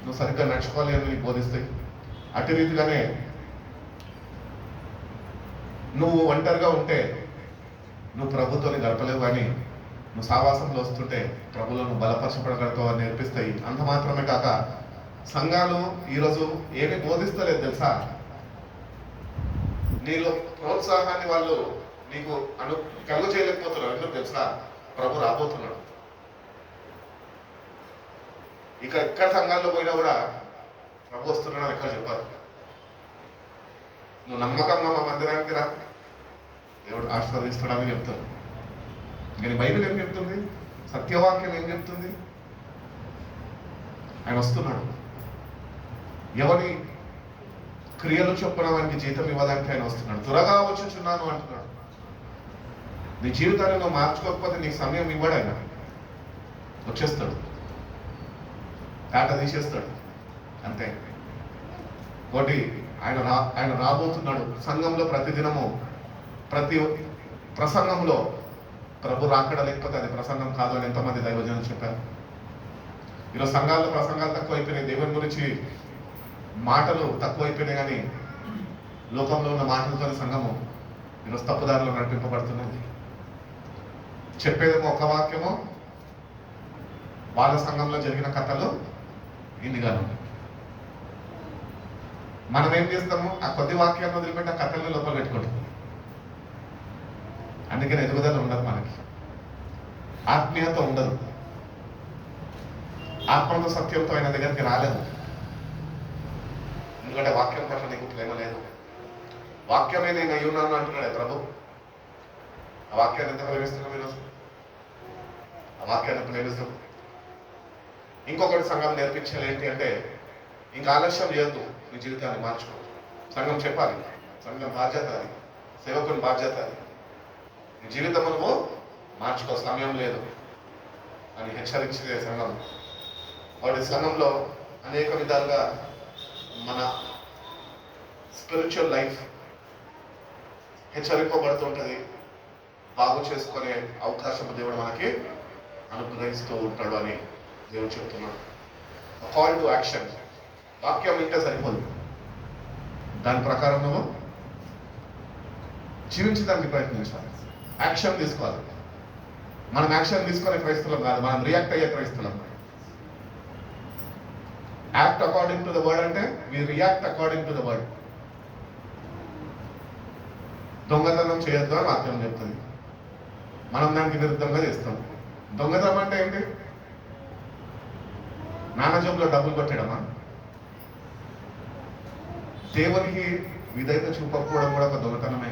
నువ్వు సరిగ్గా నడుచుకోవాలి అని నీకు బోధిస్తాయి. అటు రీతిగానే నువ్వు ఒంటరిగా ఉంటే నువ్వు ప్రభుతోని గడపలేవు, కానీ నువ్వు సావాసంలో వస్తుంటే ప్రభులో నువ్వు బలపరచబడగలుగుతావు అని నేర్పిస్తాయి. అంత మాత్రమే కాక సంఘాలు ఈరోజు ఏమి బోధిస్తలేదు తెలుసా? నీలో ప్రోత్సాహాన్ని వాళ్ళు నీకు కలుగు చేయలేకపోతున్నారు. ఎందుకు తెలుసా? ప్రభు రాబోతున్నాడు. ఇక ఎక్కడ సంఘాల్లో పోయినా కూడా ప్రభు వస్తున్నాడు ఎక్కడ చెప్పారు. నువ్వు నమ్మకంగా మా మందిరానికి రా, దేవుడు ఆశీర్వదిస్తాడని చెప్తారు. కానీ బైబిల్ ఏం చెప్తుంది? సత్యవాక్యం ఏం చెప్తుంది? ఆయన వస్తున్నాడు. ఎవరి క్రియలు చొప్పున వానికి జీతం ఇవ్వడానికి ఆయన వస్తున్నాడు. త్వరగా వచ్చుచున్నాను అంటున్నాడు. నీ జీవితాన్ని నువ్వు మార్చుకోకపోతే నీకు సమయం ఇవ్వడు. ఆయన వచ్చేస్తాడు, తాట తీసేస్తాడు అంతే. ఒకటి ఆయన రాబోతున్నాడు. సంఘంలో ప్రతిదినము ప్రతి ప్రసంగంలో ప్రభు రాకడ లేకపోతే అది ప్రసంగం కాదు అని ఎంతమంది దైవజనులు చెప్పారు. ఈరోజు సంఘాల్లో ప్రసంగాలు తక్కువైపోయినాయి, దేవుని గురించి మాటలు తక్కువైపోయినాయి, కానీ లోకంలో ఉన్న మాటలతో సంఘము ఈరోజు తప్పుదారిలో నడిపింపబడుతున్నది. చెప్పేదేమో ఒక వాక్యమో, వాళ్ళ సంఘంలో జరిగిన కథలు ఇన్నిగాను. మనం ఏం చేస్తాము? ఆ కొద్ది వాక్యాన్ని వదిలిపెట్టి ఆ కథల్ని లోపల పెట్టుకుంటాం. అందుకని ఎదుగుదల ఉండదు, మనకి ఆత్మీయత ఉండదు, ఆత్మతో సత్యంతో ఆయన దగ్గరికి రాలేదు. ఎందుకంటే వాక్యం పట్ల నీకు ప్రేమ లేదు. వాక్యమే నేను అయి ఉన్నాను అంటున్నాడే ప్రభు. ఆ వాక్యాన్ని ఎంత ప్రేమిస్తున్నాం ఈరోజు? ఆ వాక్యాన్ని ప్రేమిస్తాం. ఇంకొకటి సంఘం నేర్పించాలి ఏంటి అంటే, ఇంకా ఆలస్యం చేయొద్దు, నీ జీవితాన్ని మార్చుకో. సంఘం చెప్పాలి, సంఘం బాధ్యత అది, సేవకుని బాధ్యత అది. నీ జీవితం నువ్వు మార్చుకో, సమయం లేదు అని హెచ్చరించేదే సంఘం. వాడి సంఘంలో అనేక విధాలుగా మన స్పిరిచువల్ లైఫ్ హెచ్చరింపబడుతుంటుంది. బాగు చేసుకునే అవకాశం దేవుడు మనకి అనుగ్రహిస్తూ ఉంటాడు అని దేవుడు చెబుతున్నాడు. Call to action. వాక్యం వింటే సరిపోదు, దాని ప్రకారం నువ్వు జీవించడానికి ప్రయత్నించాలి, యాక్షన్ తీసుకోవాలి. మనం యాక్షన్ తీసుకునే క్రైస్తవులం కాదు, మనం రియాక్ట్ అయ్యే క్రైస్తవులం. Act according to the word అంటే we react according to the word. దొంగతనం చేయొద్దు అని వాక్యం చెప్తుంది, మనం దానికి విరుద్ధంగా చేస్తాం. దొంగతనం అంటే ఏంటి? నాన్న జోబులో డబ్బులు కొట్టడమా? దేవునికి విధేయత చూపకపోవడం కూడా ఒక దొంగతనమే.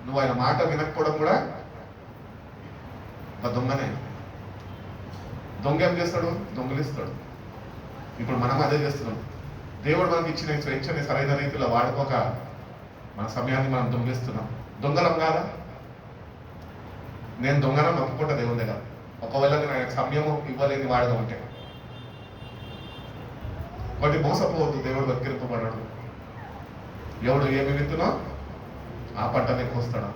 నువ్వు ఆయన మాట వినకపోవడం కూడా ఒక దొంగనే. దొంగ ఏం చేస్తాడు? దొంగలిస్తాడు. ఇప్పుడు మనం అదే చేస్తున్నాం. దేవుడు మనకి ఇచ్చిన స్వేచ్ఛని సరైన రీతిలో వాడుకోక మన సమయాన్ని మనం దొంగిస్తున్నాం. దొంగలం కాదా? నేను దొంగనం ఒప్పుకుంటా దేవుని దగ్గర, ఒకవేళ నేను ఆయన సమయము ఇవ్వలేని వాడగా ఉంటే. వాటి మోసపోవద్దు, దేవుడు వెక్కిరింపబడ్డాడు. ఎవడు ఏమి విత్తునో ఆ పంటనే కోస్తాడు.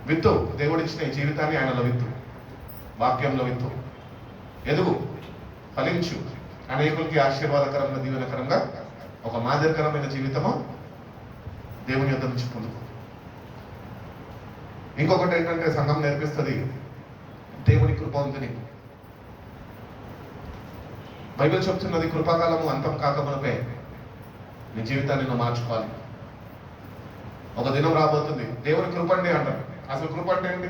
విత్తు, దేవుడు ఇచ్చిన ఈ జీవితాన్ని ఆయనలో విత్తు, వాక్యంలో విత్తు, ఎదుగు, ఫలించు, అనేకులకి ఆశీర్వాదకరంగా దీవెనకరంగా ఒక మాదిరికరమైన జీవితము దేవుని యొద్ద నుంచి పొందుకో. ఇంకొకటి ఏంటంటే సంఘం నేర్పిస్తుంది, దేవుని కృప ఉంది నీకు. బైబిల్ చెప్తున్నది, కృపాకాలము అంతం కాకమునుపే నీ జీవితాన్ని నువ్వు మార్చుకోవాలి. ఒక దినం రాబోతుంది, దేవుని కృప అంటే అంటారు. అసలు కృప అంటే ఏంటి?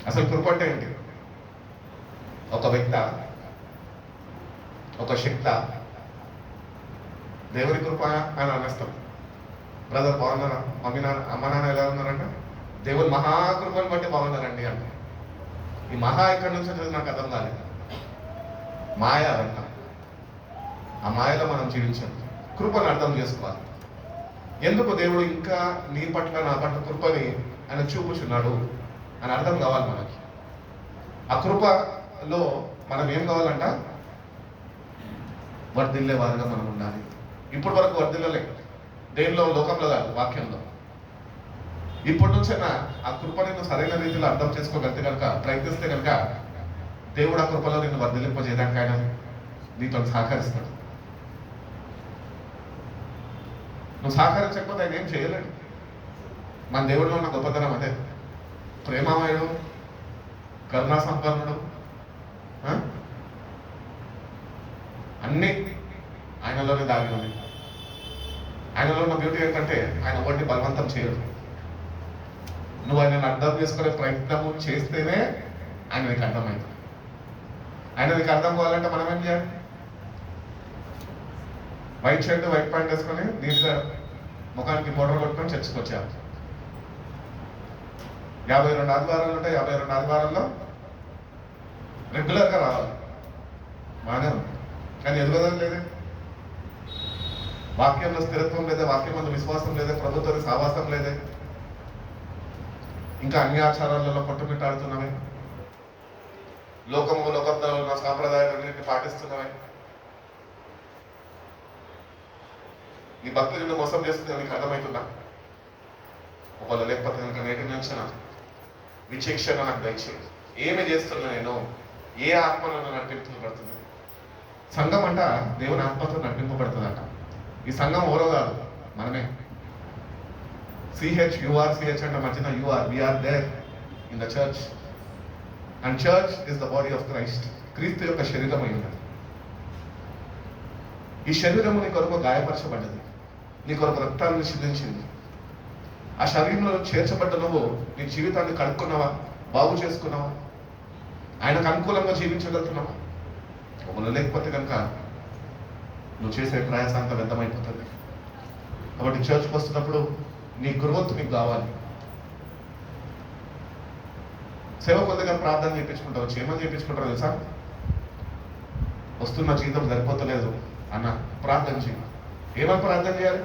అసలు కృప అంటే ఏంటి? ఒక వ్యక్త, ఒక శక్త, దేవుని కృప అని అనేస్తాం. బ్రదర్ బాగున్నారా? మమ్మీ నాన్న, అమ్మ నాన్న ఎలా ఉన్నారంట? దేవుని మహాకృపను బట్టి బాగున్నారండి అంట. ఈ మహా ఎక్కడి నుంచి వచ్చేది నాకు అర్థం కాలేదు. మాయ అంట. ఆ మాయలో మనం జీవించాలి. కృపను అర్థం చేసుకోవాలి. ఎందుకు దేవుడు ఇంకా నీ పట్ల నా పట్ల కృపని ఆయన చూపుచున్నాడు అని అర్థం కావాలి మనకి. ఆ కృపలో మనం ఏం కావాలంట? వర్ధిల్లే వారిగా మనం ఉండాలి. ఇప్పటి వరకు వర్ధిల్లలే, దేనిలో? లోకంలో కాదు, వాక్యంలో. ఇప్పటి నుంచైనా ఆ కృపని నువ్వు సరైన రీతిలో అర్థం చేసుకోగలిగితే కనుక, ప్రయత్నిస్తే కనుక దేవుడు ఆ కృపలో నిన్ను వర్ధిల్లింపజేయడానికి ఆయన నీతో సహకరిస్తాడు. నువ్వు సహకరించకపోతే ఆయన ఏం చేయలేడు. మన దేవుడిలో ఉన్న గొప్పతనం అదే. ప్రేమమయుడు, కరుణా సంపన్నుడు, అన్నీ ఆయనలోనే దాగి ఉంది. ఆయనలో ఉన్న బ్యూటీ ఏంటంటే ఆయన ఒకటి బలవంతం చేయడు. నువ్వు ఆయనను అర్థం చేసుకునే ప్రయత్నము చేస్తేనే ఆయన నీకు అర్థమైంది. ఆయన నీకు అర్థం కావాలంటే మనం ఏం చేయాలి? వైట్ షర్ట్, వైట్ ప్యాంట్ వేసుకొని నీట్గా ముఖానికి పౌడర్ కొట్టుకొని చర్చకొచ్చారు. 52 ఆదివారాలు ఉంటాయి. 52 ఆదివారాల్లో రెగ్యులర్గా రావాలి, బాగానే ఉంది. కానీ ఎదుగుదల లేదే, వాక్యంలో స్థిరత్వం లేదే, వాక్యం వల్ల విశ్వాసం లేదే, ప్రభుత్వ సావాసం లేదే, ఇంకా అన్ని ఆచారాలలో కొట్టుమిట్టాడుతున్నవే, లోకంలో ఉన్న సాంప్రదాయాలన్నింటినీ పాటిస్తున్నవే. నీ భక్తులు నిన్ను మోసం చేస్తుంది నీకు అర్థమవుతుందా? ఒకవేళ లేకపోతే కనుక నేటి నుంచి విచక్షణ నాకు దయచేది. ఏమి చేస్తున్నా నేను? ఏ ఆత్మలో నడిపించబడుతుంది? సంఘం అంట దేవుని ఆత్మతో నడిపింపబడుతుందట. ఈ సంఘం ఎవరో కాదు, మనమే. CHURCH అంటే మధ్యన UR, we are there in the church. And church is the body of Christ. క్రీస్తు యొక్క శరీరం అయి ఉన్నది. ఈ శరీరము నీ కొరకు గాయపరచబడ్డది, నీ కొరకు రక్తాన్ని సిద్ధించింది. ఆ శరీరంలో చేర్చబడ్డ నువ్వు నీ జీవితాన్ని కడుక్కున్నావా, బాగు చేసుకున్నావా, ఆయనకు అనుకూలంగా జీవించగలుగుతున్నావా? ఒకళ్ళు లేకపోతే కనుక నువ్వు చేసే ప్రయాసం అంతా వ్యర్థమైపోతుంది. కాబట్టి చర్చ్కి వస్తున్నప్పుడు నీ గ్రోత్ నీకు కావాలి. సేవకుల దగ్గర ప్రార్థన చేయించుకుంటావు. ఏమని చేయించుకుంటారు తెలుసా? వస్తున్న జీతం సరిపోతలేదు అన్న ప్రార్థన చేయి. ఏమని ప్రార్థన చేయాలి?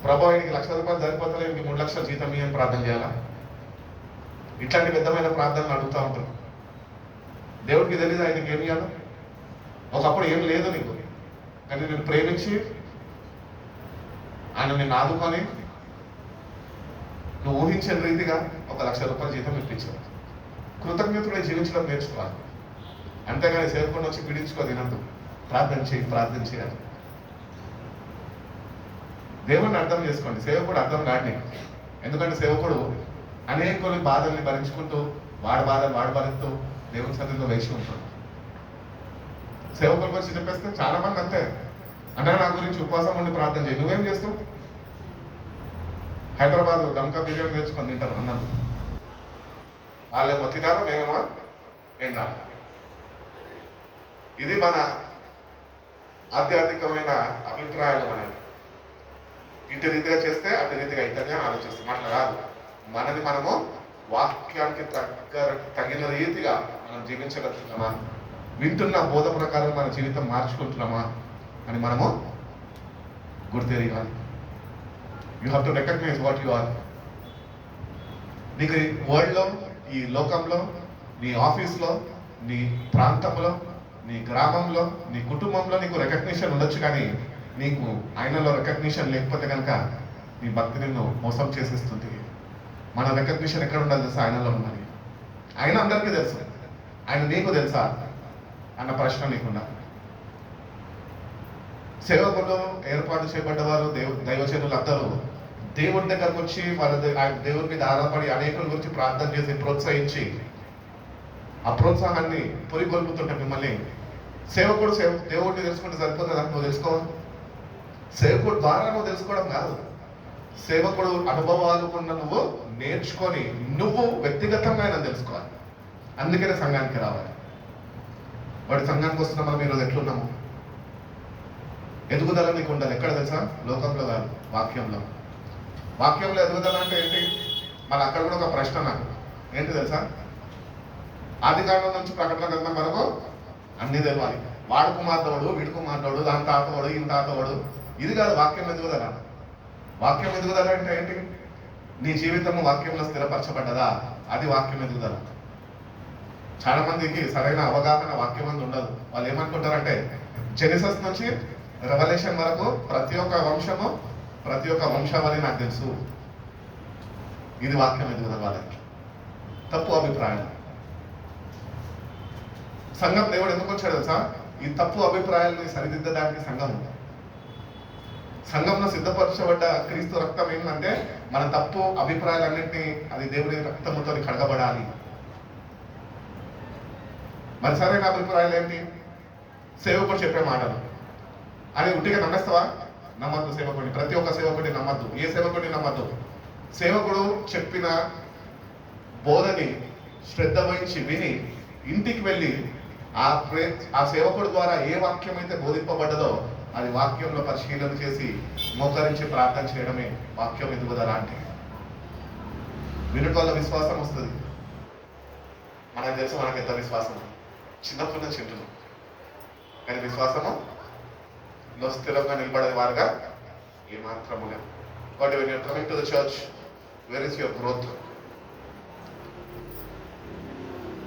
ప్రభు ఆయనకి ₹1,00,000 సరిపోతలేదు, ఇంక 3 లక్షల జీతం అని ప్రార్థన చేయాలా? ఇట్లాంటి విధమైన ప్రార్థనలు అడుగుతూ ఉంటారు. దేవుడికి తెలియదు ఆయనకి ఏమి చేయాలో. ఒకప్పుడు ఏం లేదు నీకు, కానీ నేను ప్రేమించి ఆయన నిన్ను ఆదుకొని నువ్వు ఊహించిన రీతిగా ₹1,00,000 జీతం ఇప్పించావు. కృతజ్ఞతగా జీవించడం నేర్చుకోవాలి. అంతేగాని సేవకుడు వచ్చి పీడించుకో తినద్దు. ప్రార్థన చేయాలి. దేవుడిని అర్థం చేసుకోండి. సేవకుడు అర్థం కాదు నీకు. ఎందుకంటే సేవకుడు అనేకుల బాధల్ని భరించుకుంటూ వాడి భరిస్తూ దేవుని సన్నిధిలో వేసి ఉంటాడు. సేవకుల గురించి చెప్పేస్తే చాలా మంది అంతే, అన్నా నా గురించి ఉపవాసం ఉండి ప్రార్థన చేయి. నువ్వేం చేస్తావు? హైదరాబాద్ దమ్కా బిర్యానీ తెచ్చుకొని తింటారు అన్నాను. వాళ్ళేమో తినాలో మేమేమో ఎండాలి. ఇది మన ఆధ్యాత్మికమైన అభిప్రాయాలు. మనది ఇటు రీతిగా చేస్తే అటు రీతిగా ఇతనే ఆలోచిస్తాం. అట్లా కాదు. మనది మనము వాక్యానికి తగిన రీతిగా మనం జీవించగలుగుతున్నామా, వింటున్న బోధ ప్రకారం మన జీవితం మార్చుకుంటున్నామా అని మనము గుర్తెరగాలి. You have to recognise what you are. నీకు ఈ వరల్డ్లో, ఈ లోకంలో, నీ ఆఫీస్లో, నీ ప్రాంతంలో, నీ గ్రామంలో, నీ కుటుంబంలో నీకు రికగ్నిషన్ ఉండొచ్చు, కానీ నీకు ఆయనలో రికగ్నిషన్ లేకపోతే కనుక నీ భక్తి నిన్ను మోసం చేసేస్తుంది. మన రికగ్నిషన్ ఎక్కడ ఉండాలి తెలుసా? ఆయనలో ఉన్నది. ఆయన అందరికీ తెలుసు, ఆయన నీకు తెలుసా అన్న ప్రశ్న నీకున్నా. సేవకులు ఏర్పాటు చేయబడ్డవారు దైవజనులు అందరూ దేవుడి దగ్గరకు వచ్చి వాళ్ళ దేవుడి మీద ఆధారపడి అనేకుల గురించి ప్రార్థన చేసి ప్రోత్సహించి ఆ ప్రోత్సాహాన్ని పురిగొల్పుతుంటే మిమ్మల్ని సేవకుడు దేవుడిని తెలుసుకుంటే సరిపోతుందా? నువ్వు తెలుసుకోవాలి. సేవకుడు ద్వారా నువ్వు తెలుసుకోవడం కాదు, సేవకుడు అనుభవాలు ఉన్న నువ్వు నేర్చుకొని నువ్వు వ్యక్తిగతంగా ఆయన తెలుసుకోవాలి. అందుకనే సంఘానికి రావాలి. వాడి సంఘానికి వస్తున్న మనం ఈరోజు ఎట్లున్నాము? ఎదుగుదల నీకు ఉండాలి. ఎక్కడ తెలుసా? లోకంలో కాదు, వాక్యంలో. వాక్యంలో ఎదుగుదల అంటే ఏంటి? మన అక్కడ కూడా ఒక ప్రశ్న నాకు ఏంటి తెలుసా? ఆదికాండం నుంచి ప్రకటన గ్రంథం వరకు అన్ని తెలవాలి. వాడు కుమార్తెవాడు, వీడు కుమార్తెవాడు, దాని తాతవాడు, ఈయన తాతవాడు. ఇది కాదు వాక్యం ఎదుగుదల. వాక్యం ఎదుగుదల అంటే ఏంటి? నీ జీవితము వాక్యంలో స్థిరపరచబడ్డదా? అది వాక్యం ఎదుగుదల. చాలా మందికి సరైన అవగాహన వాక్యం అందు ఉండదు. వాళ్ళు ఏమనుకుంటారంటే జెనిసస్ నుంచి రెవల్యూషన్ వరకు ప్రతి ఒక్క వంశము, ప్రతి ఒక్క వంశావళి నాకు తెలుసు. ఇది వాక్యం ఎదుగుదల. వాళ్ళకి తప్పు అభిప్రాయం. సంఘం దేవుడు ఎందుకు వచ్చాడు తెలుసా? ఈ తప్పు అభిప్రాయాలని సరిదిద్దడానికి సంఘం ఉంది. సంఘంలో సిద్ధపరచబడ్డ క్రీస్తు రక్తం ఏంటంటే మన తప్పు అభిప్రాయాలన్నింటినీ అది దేవుడి రక్తముతో కడగబడాలి. మరి సరైన అభిప్రాయాలు ఏంటి? సేవకుడు చెప్పే మాటలు అని ఉట్టిగా నమ్మేస్తావా? నమ్మద్దు సేవకుడిని. ప్రతి ఒక్క సేవకుడిని నమ్మద్దు. ఏ సేవకుడిని నమ్మద్దు. సేవకుడు చెప్పిన బోధని శ్రద్ధ వహించి విని ఇంటికి వెళ్ళి ఆ సేవకుడు ద్వారా ఏ వాక్యం అయితే బోధింపబడ్డదో అది వాక్యంలో పరిశీలన చేసి మోకరించి ప్రార్థన చేయడమే వాక్యం ఎదుగుదల అంటే. వినుట వల్ల విశ్వాసం వస్తుంది. మనకు తెలుసు మనకు ఎంత విశ్వాసం. చిన్నప్పటి నుంచి వింటున్నాం, కానీ విశ్వాసము స్థిరంగా నిలబడే వారుగా ఏమాత్రము లేదు. But when you are coming to the church, where is your growth?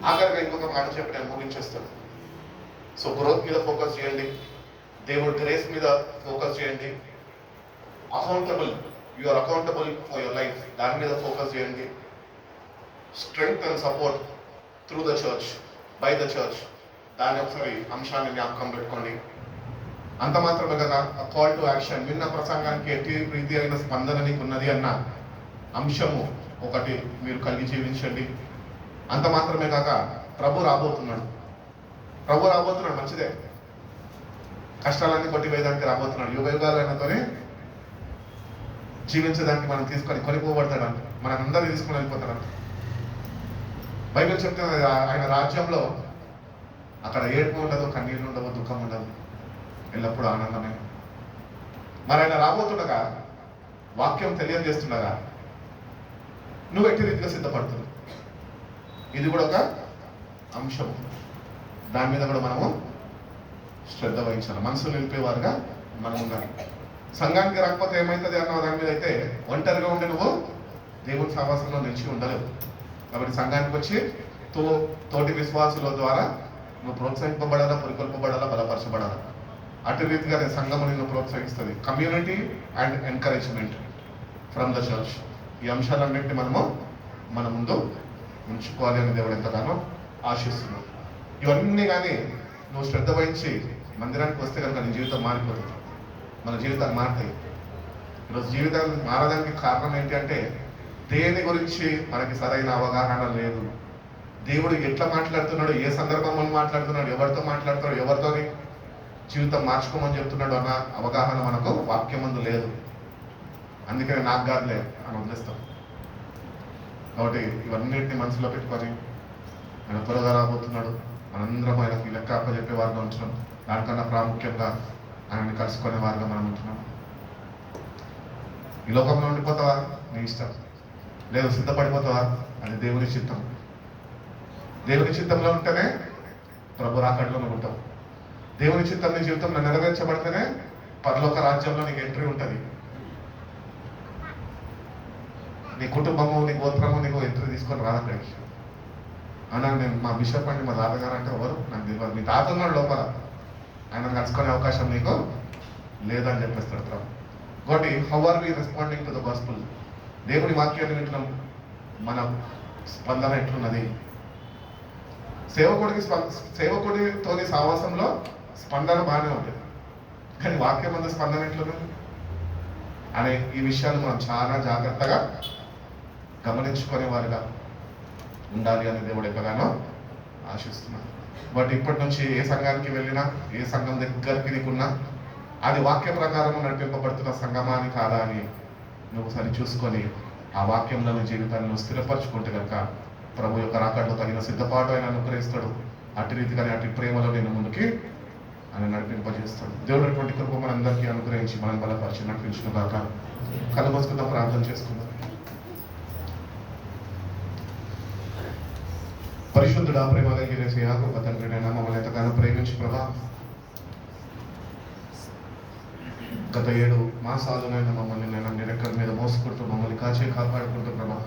ఆఖరిగా ఇంకొక మాట చెప్పి నేను ముగించేస్తాను. సో గ్రోత్ మీద ఫోకస్ చేయండి, దేవుడి గ్రేస్ మీద ఫోకస్ చేయండి. Accountable, you are accountable for your life, దాని మీద ఫోకస్ చేయండి. Strength and support through the church, by the church, దాని ఒకసారి అంశాన్ని జ్ఞాపకం పెట్టుకోండి. అంత మాత్రమే కదా కాల్ టు యాక్షన్. విన్న ప్రసంగానికి ఎట్టి ప్రీతి అయిన స్పందన నీకు ఉన్నది అన్న అంశము ఒకటి మీరు కలిగి జీవించండి. అంత మాత్రమే కాక ప్రభు రాబోతున్నాడు. మంచిదే. కష్టాలన్నీ కొట్టివేయడానికి రాబోతున్నాడు. యుగ యుగాలు ఆయనతోనే జీవించడానికి మనం కొనిపోబడతాడంట. మనందరినీ తీసుకొని వెళ్ళిపోతాడంట. బైబిల్ చెప్తున్నది ఆయన రాజ్యంలో అక్కడ ఏడుపు ఉండదు, కన్నీళ్ళు ఉండవు, దుఃఖం ఉండదు, ఎల్లప్పుడూ ఆనందమే. మరి ఆయన రాబోతుండగా వాక్యం తెలియజేస్తుండగా నువ్వు ఎట్టి రీతిగా సిద్ధపడుతున్నావు, ఇది కూడా ఒక అంశం. దాని మీద కూడా మనము శ్రద్ధ వహించాలి. మనసు నిలిపేవారుగా మనం ఉండాలి. సంఘానికి రాకపోతే ఏమవుతుంది అన్న దాని మీద అయితే ఒంటరిగా ఉండి నువ్వు దేవుని సహవాసంలో నిలిచి ఉండలేవు. కాబట్టి సంఘానికి వచ్చి తోటి విశ్వాసుల ద్వారా నువ్వు ప్రోత్సహింపబడాలా, పురికొల్పబడాలా, బలపరచబడాలా. అటు రీతిగా నేను సంఘము నిన్ను ప్రోత్సహిస్తుంది. Community and encouragement from the church. ఈ అంశాలన్నింటినీ మన ముందు ఉంచుకోవాలి అని దేవుడు ఎంతగానో ఆశిస్తున్నాం. ఇవన్నీ కానీ నువ్వు శ్రద్ధ వహించి మందిరానికి వస్తే కనుక నీ జీవితం మారిపోతుంది. మన జీవితాలు మారుతాయి. ఈరోజు జీవితాలు మారడానికి కారణం ఏంటి అంటే దేని గురించి మనకి సరైన అవగాహన లేదు. దేవుడు ఎట్లా మాట్లాడుతున్నాడు, ఏ సందర్భంలో మాట్లాడుతున్నాడు, ఎవరితో మాట్లాడుతున్నాడు, ఎవరితోని జీవితం మార్చుకోమని చెప్తున్నాడు అన్న అవగాహన మనకు వాక్యం ముందు లేదు. అందుకని నాకు కాదులే అని వదిలేస్తాం. కాబట్టి ఇవన్నింటినీ మనసులో పెట్టుకొని ఆయన త్వరగా రాబోతున్నాడు. మనందరం ఆయనకి లెక్క అప్పచెప్పే వారిగా ఉంటున్నాం. దానికన్నా ప్రాముఖ్యంగా ఆయనని కలుసుకునే వారిగా మనం ఉంటున్నాం. ఈ లోకంలో ఉండిపోతావా నీ ఇష్టం, లేదు సిద్ధపడిపోతావా అది దేవుని చిత్తం. దేవుని చిత్తంలో ఉంటేనే ప్రభు రాకడలో నువ్వు ఉంటావు. దేవుని చిత్తం నీ జీవితంలో నెరవేర్చబడితేనే పరలోక రాజ్యంలో నీకు ఎంట్రీ ఉంటుంది. నీ కుటుంబము, నీ గోత్రము నీకు ఎంట్రీ తీసుకొని రాదక్కడికి. అన్నా నేను మా బిషప్ అండి, మా తాతగారు అంటే ఎవరు నాకు తెలియదు, మీ తాత ఉన్నాడు లోపల, ఆయన కలుసుకునే అవకాశం నీకు లేదని చెప్పేస్తాడు ప్రభు. కాబట్టి how are we responding to the gospel? దేవుని వాక్యాన్ని వింటున్నాం, మన స్పందన ఎట్లున్నది? సేవకుడితోని సహవాసంలో స్పందన బాగానే ఉంటుంది, కానీ వాక్యం అంత స్పందన ఎట్లున్నది అనే ఈ విషయాలు మనం చాలా జాగ్రత్తగా గమనించుకునే వారిగా ఉండాలి అని దేవుడు ఎంతగానో ఆశిస్తున్నాడు. బట్ ఇప్పటి నుంచి ఏ సంఘానికి వెళ్ళినా, ఏ సంఘం దగ్గరికి నీకున్నా అది వాక్య ప్రకారం నడిపింపబడుతున్న సంఘమా అని కాదా అని నువ్వు సరి చూసుకొని ఆ వాక్యంలో నీ జీవితాన్ని నువ్వు స్థిరపరచుకుంటే కనుక ప్రభు యొక్క రాకడలో తగిన సిద్ధపాటు ఆయన అనుగ్రహిస్తాడు. అటు రీతిగానే అటు ప్రేమలో నేను ముందుకి ఆయన నడిపింపజేస్తాడు. దేవుడు అటువంటి కృప మనందరికీ అనుగ్రహించి మనం బలపరిచి నడిపించిన దాకా కళ్ళు మూసుకుందాం, ప్రార్థన చేసుకుందాం. పరిశుద్ధుడా, ప్రేమ కలిగిన కృప తండ్రి, నైనా మమ్మల్ని ఎంతగానో ప్రేమించి ప్రభా గత 7 మాసాలునైనా మమ్మల్ని నేను నిరక్కల మీద మోసుకుంటూ మమ్మల్ని కాపాడుకుంటూ ప్రభా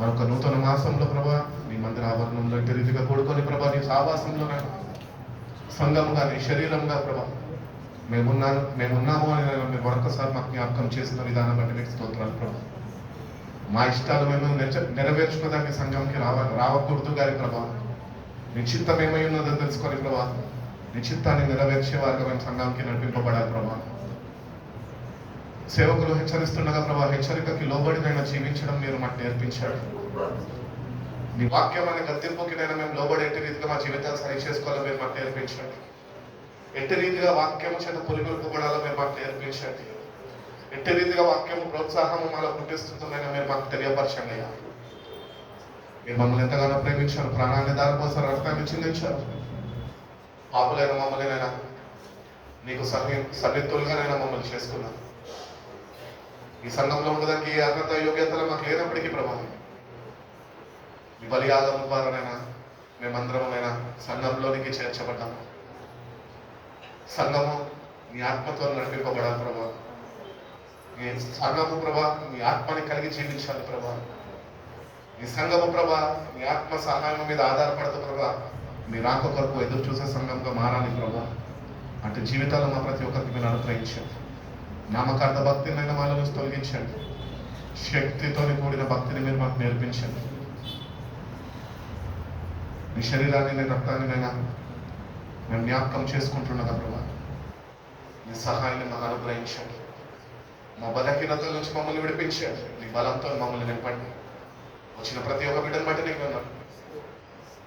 మరొక నూతన మాసంలో ప్రభా నీ మందిర ఆవరణంలో ఇంటి రీతిగా కూడుకొని ప్రభా నీ సావాసంలోనైనా సంఘంగా నీ శరీరంగా ప్రభా మేమున్నాము అని మీరు మరొకసారి మాకు జ్ఞాపకం చేసిన విధానం బట్టి మీకు స్తోత్రాలు ప్రభా. మా ఇష్టాలు మేము నెరవేర్చుకోవడానికి సంఘంకి రావకూడదు గారి ప్రభా, నీ చిత్తం ఏమై ఉన్నదో తెలుసుకొని ప్రభా నీ చిత్తాన్ని నెరవేర్చే వారిగా మేము సంఘంకి నడిపింపబడాలి ప్రభా. సేవకులు హెచ్చరిస్తుండగా ప్రభా హెచ్చరికకి లోబడినైనా జీవించడం మీరు మాకు నేర్పించాడు. నీ వాక్యం అనే గద్దెంపుకినైనా మేము లోబడి ఎట్టి రీతిగా మా జీవితాలు సరి చేసుకోవాలో మీరు మాకు నేర్పించండి. ఎట్టి రీతిగా వాక్యం చేత పురిగొల్పబడాలో మీరు మాకు నేర్పించండి. ఎట్టి రీతిగా వాక్యము ప్రోత్సాహము మాలో పుట్టిస్తుందైనా మీరు మాకు తెలియపరచండి అయ్యా. మీరు మమ్మల్ని ఎంతగానో ప్రేమించారు, ప్రాణాన్ని దారిపోసారు, రక్తాన్ని చిందించారు. పాపులైన మమ్మల్నినైనా నీకు సన్నిహితులుగానైనా మమ్మల్ని చేసుకున్నాను. ఈ సంఘంలో ఉండడానికి ఏ అర్హత యోగ్యతలు మాకు లేనప్పటికీ ప్రభావం మీ బలియాగం ద్వారానైనా మేమందరమైనా సంఘంలోనికి చేర్చబడ్డాము. సంఘము మీ ఆత్మతో నడిపింపబడాలి ప్రభా. మీ సంఘము ప్రభా మీ ఆత్మని కలిగి జీవించాలి ప్రభా. మీ సంఘము ప్రభా మీ ఆత్మ సహాయం మీద ఆధారపడదు ప్రభా. మీ రాక కొరకు ఎదురు చూసే సంఘంగా మారాలి ప్రభా. అంటే జీవితాల్లో మా ప్రతి ఒక్కరికి మీరు అనుగ్రహించండి. నామకార్థ భక్తినైనా మాలో నుంచి తొలగించండి. శక్తితోని కూడిన భక్తిని మీరు మాకు నేర్పించండి. మీ శరీరాన్ని రక్తాన్ని మేము జ్ఞాపకం చేసుకుంటున్నదా ప్రభా నీ సహాయాన్ని మాకు అనుగ్రహించండి. మా బలహీనతల నుంచి మమ్మల్ని విడిపించండి. నీ బలంతో మమ్మల్ని నింపండి. వచ్చిన ప్రతి ఒక్క బిడ్డను బట్టి నీకు వందనాలు.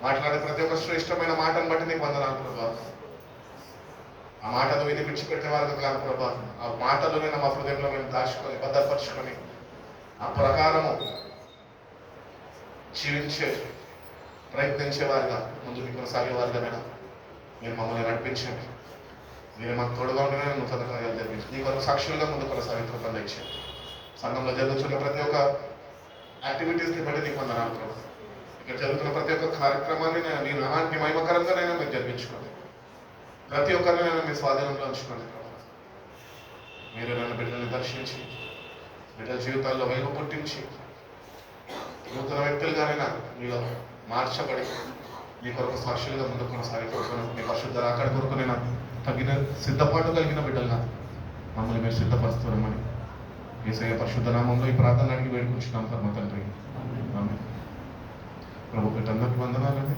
మాట్లాడే ప్రతి ఒక్క శ్రేష్టమైన మాటను బట్టి నీకు వందనాలు ప్రభా. ఆ మాటలు విని విడిచిపెట్టే వారికి కాదు ప్రభా. ఆ మాటలు నేను మా హృదయంలో మేము దాచుకొని భద్రపరుచుకొని ఆ ప్రకారము జీవించే ప్రయత్నించే వారిగా ముందుకు కొనసాగే వారిగా మీరు మమ్మల్ని నడిపించండి. మీరు మాకు తోడుగా ఉండగా నూతన కార్యాలు జరిగించి నీ కొరకు సాక్షులుగా ముందు కొనసాగే కృపను ఇచ్చేయండి. సంఘంలో జరుగుతున్న ప్రతి ఒక్క యాక్టివిటీస్ని బట్టి నీకు వందనాలు ప్రభు. ఇక్కడ జరుగుతున్న ప్రతి ఒక్క కార్యక్రమాన్ని నీ నామానికి మహిమకరంగానైనా మీరు జరిపించుకోండి. ప్రతి ఒక్కరినైనా మీ స్వాధీనంలో ఉంచుకోండి ప్రభు. మీరు నన్ను బిడ్డల్ని దర్శించి బిడ్డల జీవితాల్లో వెలుగు పుట్టించి నూతన వ్యక్తులుగానైనా మీలో మార్చబడి మీ కొరకు సాక్షులుగా ముందు కొనసాగే కొరకు మీ పరిశుద్ధ అక్కడ కొరకు నేను తగిన సిద్ధపాటు కలిగిన బిడ్డలుగా మమ్మల్ని మీరు సిద్ధపరుస్తున్నామని యేసయ్య పరిశుద్ధ నామంలో ఈ ప్రార్థన అడిగి వేడుకుంటున్నాం పరమ తండ్రి. ఆమేన్. ప్రభు బిడ్డలందరికీ వందనాలండి.